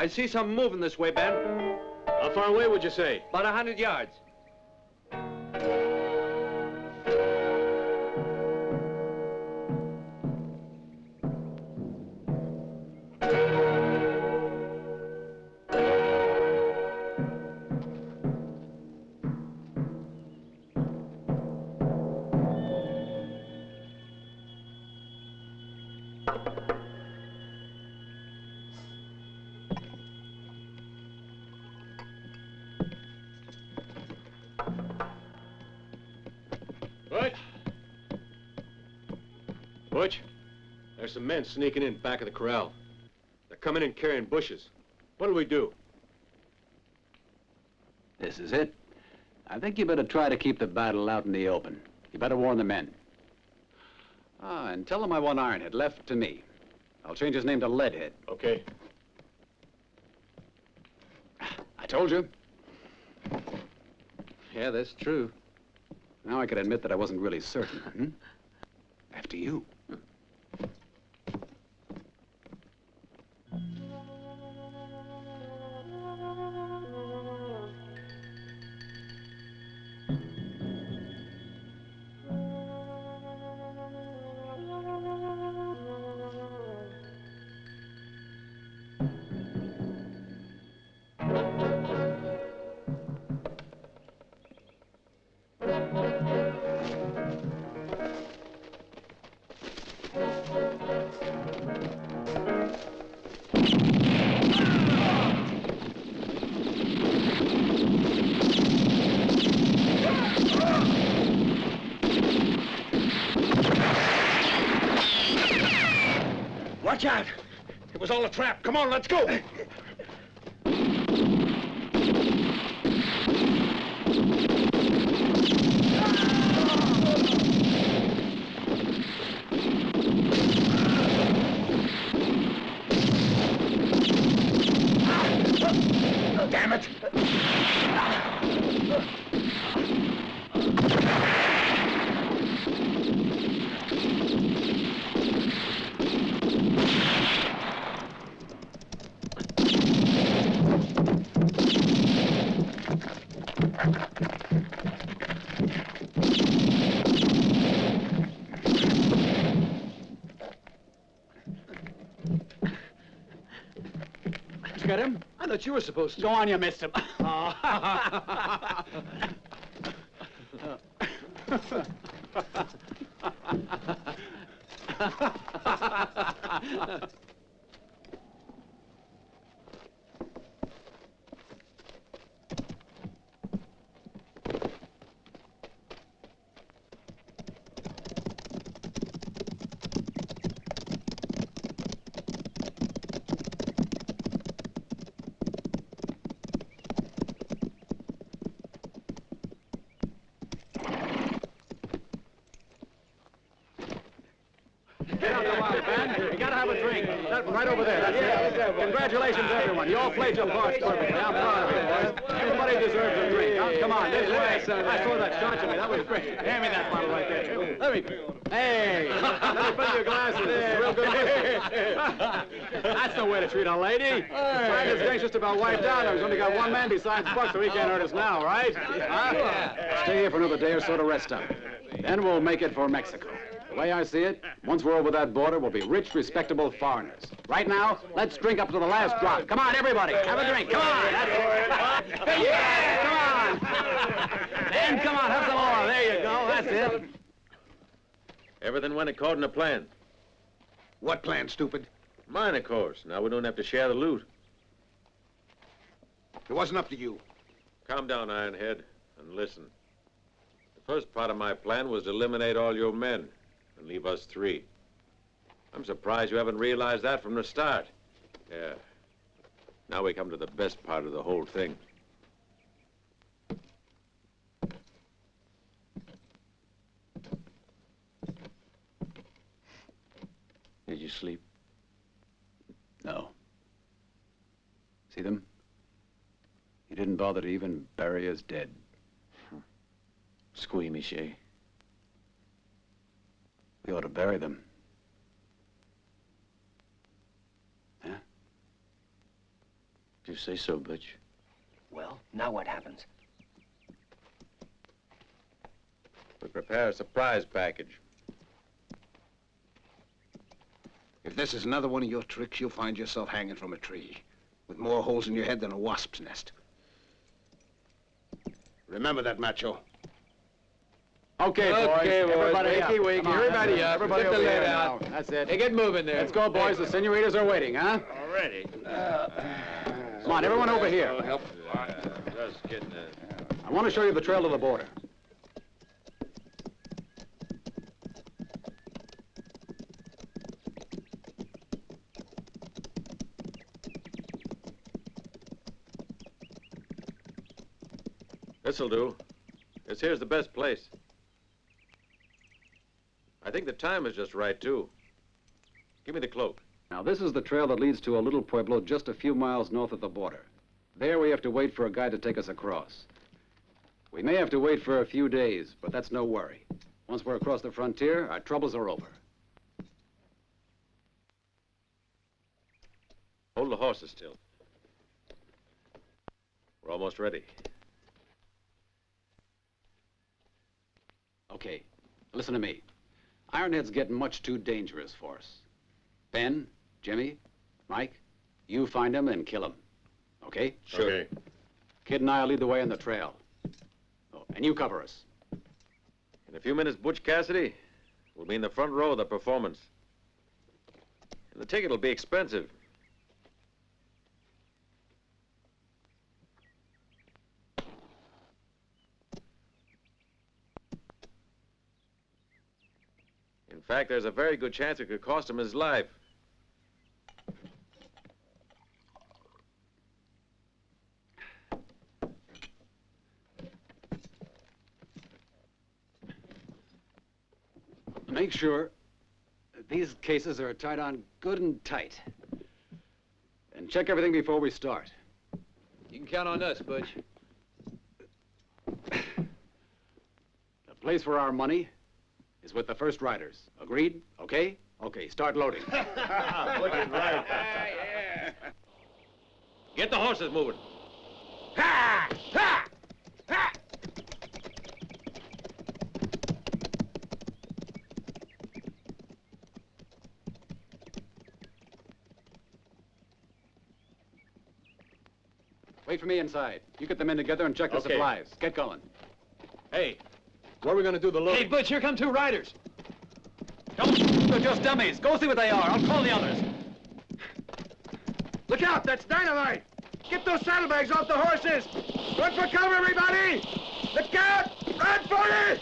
I see something moving this way, Ben. How far away would you say? About 100 yards. Butch? Butch? There's some men sneaking in back of the corral. They're coming in carrying bushes. What'll we do? This is it. I think you better try to keep the battle out in the open. You better warn the men. Ah, and tell them I want Ironhead left to me. I'll change his name to Leadhead. Okay. I told you. Yeah, that's true. Now I can admit that I wasn't really certain. Hmm? After you. Watch out! It was all a trap. Come on, let's go! Damn it! Did you get him? I thought you were supposed to. Go on, you missed him. You gotta have a drink. That one right over there. That's it. Congratulations, everyone. You all played your parts perfectly. I'm proud of you, boys. Everybody deserves a drink. Come on, this way. I saw that shot to me. That was great. Hand me that bottle right there. Let me. Hey, let me fill your glasses. It's real good. That's the way to treat a lady. This gang's just about wiped out. We've only got one man besides Buck, so he can't hurt us now, right? Huh? Stay here for another day or so to rest up. Then we'll make it for Mexico. The way I see it, once we're over that border, we'll be rich, respectable foreigners. Right now, let's drink up to the last drop. Come on, everybody, have a drink. Come on. That's it. Yeah, come on. Then come on, have some more. There you go. That's it. Everything went according to plan. What plan, stupid? Mine, of course. Now we don't have to share the loot. It wasn't up to you. Calm down, Ironhead, and listen. The first part of my plan was to eliminate all your men and leave us three. I'm surprised you haven't realized that from the start. Yeah. Now we come to the best part of the whole thing. Did you sleep? No. See them? He didn't bother to even bury us dead. Squeamish, eh? We ought to bury them. Huh? you say so, Butch. Well, now what happens? We prepare a surprise package. If this is another one of your tricks, you'll find yourself hanging from a tree with more holes in your head than a wasp's nest. Remember that, macho. Okay, boys. Everybody up. Wakey, Come on, everybody up. Everybody Get the over lead here out. now. That's it. Hey, get moving there. Let's go, boys. The senoritas are waiting, huh? Already. Come on, everyone over here. Just getting I want to show you the trail to the border. This'll do. This here's the best place. I think the time is just right, too. Give me the cloak. Now, this is the trail that leads to a little pueblo just a few miles north of the border. There we have to wait for a guide to take us across. We may have to wait for a few days, but that's no worry. Once we're across the frontier, our troubles are over. Hold the horses still. We're almost ready. Okay, listen to me. Ironhead's getting much too dangerous for us. Ben, Jimmy, Mike, you find him and kill him. Okay? Sure. Okay. Kid and I'll lead the way on the trail. Oh, and you cover us. In a few minutes, Butch Cassidy will be in the front row of the performance. And the ticket will be expensive. In fact, there's a very good chance it could cost him his life. Make sure that these cases are tied on good and tight. And check everything before we start. You can count on us, Butch. The place for our money is with the first riders. Agreed? Okay? Okay, start loading. Butch is right. Yeah. Get the horses moving. Ha! Ha! Ha! Wait for me inside. You get the men together and check the supplies. Get going. Hey, where are we going to do the loading? Hey, Butch, here come two riders. Don't, they're just dummies. Go see what they are. I'll call the others. Look out, that's dynamite! Get those saddlebags off the horses! Run for cover, everybody! Look out! Run for it!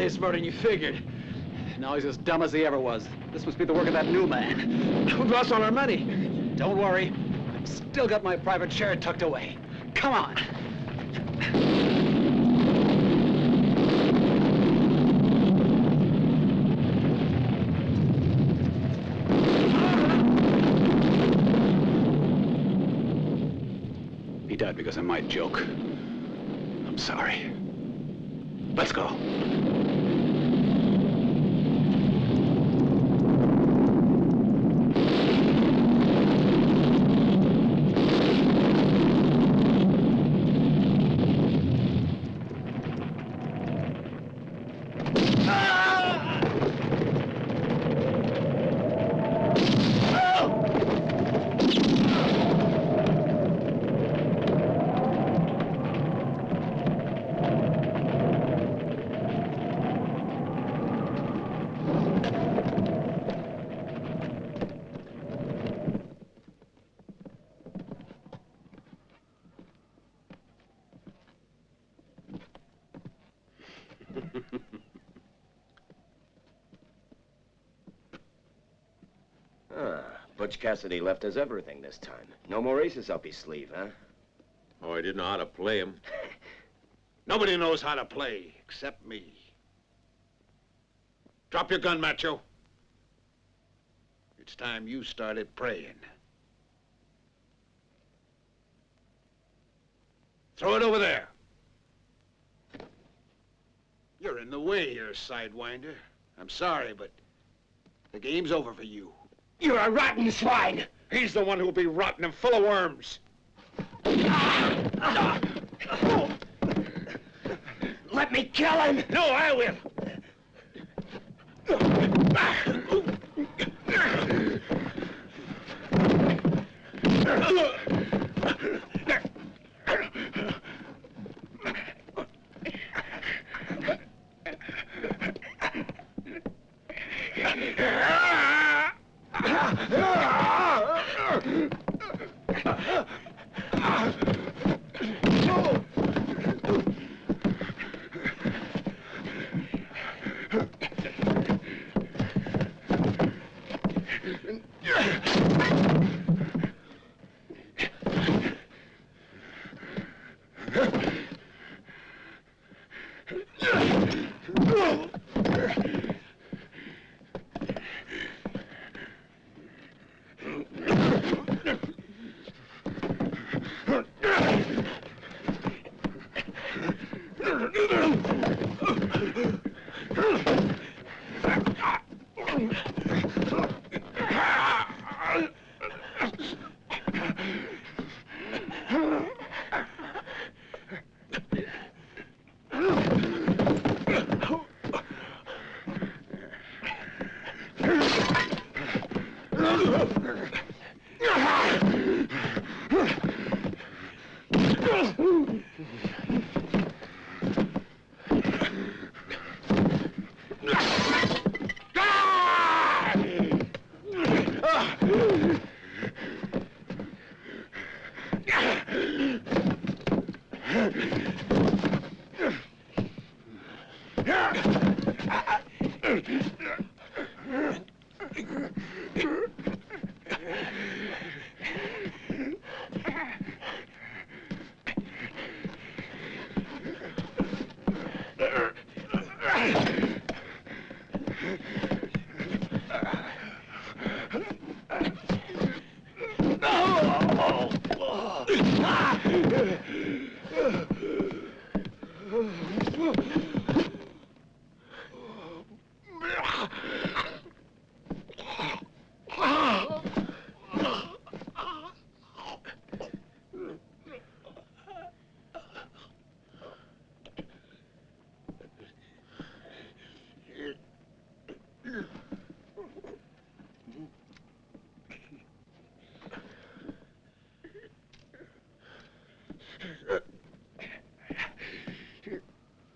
Smarter than you figured. Now he's as dumb as he ever was. This must be the work of that new man. Who lost all our money? Don't worry. I've still got my private share tucked away. Come on. He died because of my joke. I'm sorry. Let's go. Butch Cassidy left us everything this time. No more aces up his sleeve, huh? Oh, I didn't know how to play him. Nobody knows how to play except me. Drop your gun, macho. It's time you started praying. Throw it over there. You're in the way here, sidewinder. I'm sorry, but the game's over for you. You're a rotten swine! He's the one who'll be rotten and full of worms. Let me kill him! No, I will.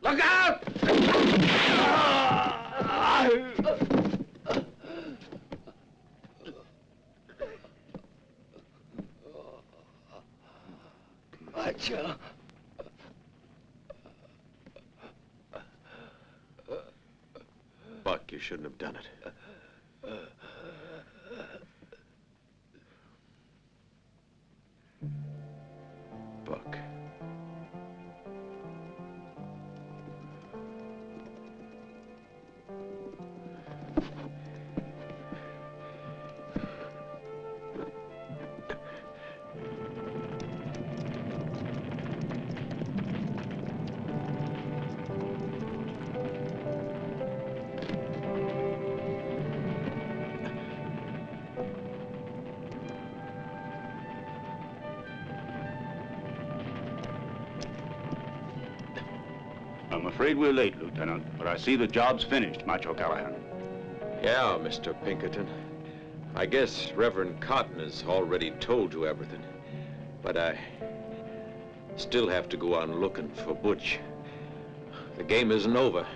Look out! Macho. Buck, you shouldn't have done it. Buck. I'm afraid we're late, Lieutenant, but I see the job's finished, Macho Callahan. Yeah, Mr. Pinkerton. I guess Reverend Cotton has already told you everything. But I still have to go on looking for Butch. The game isn't over.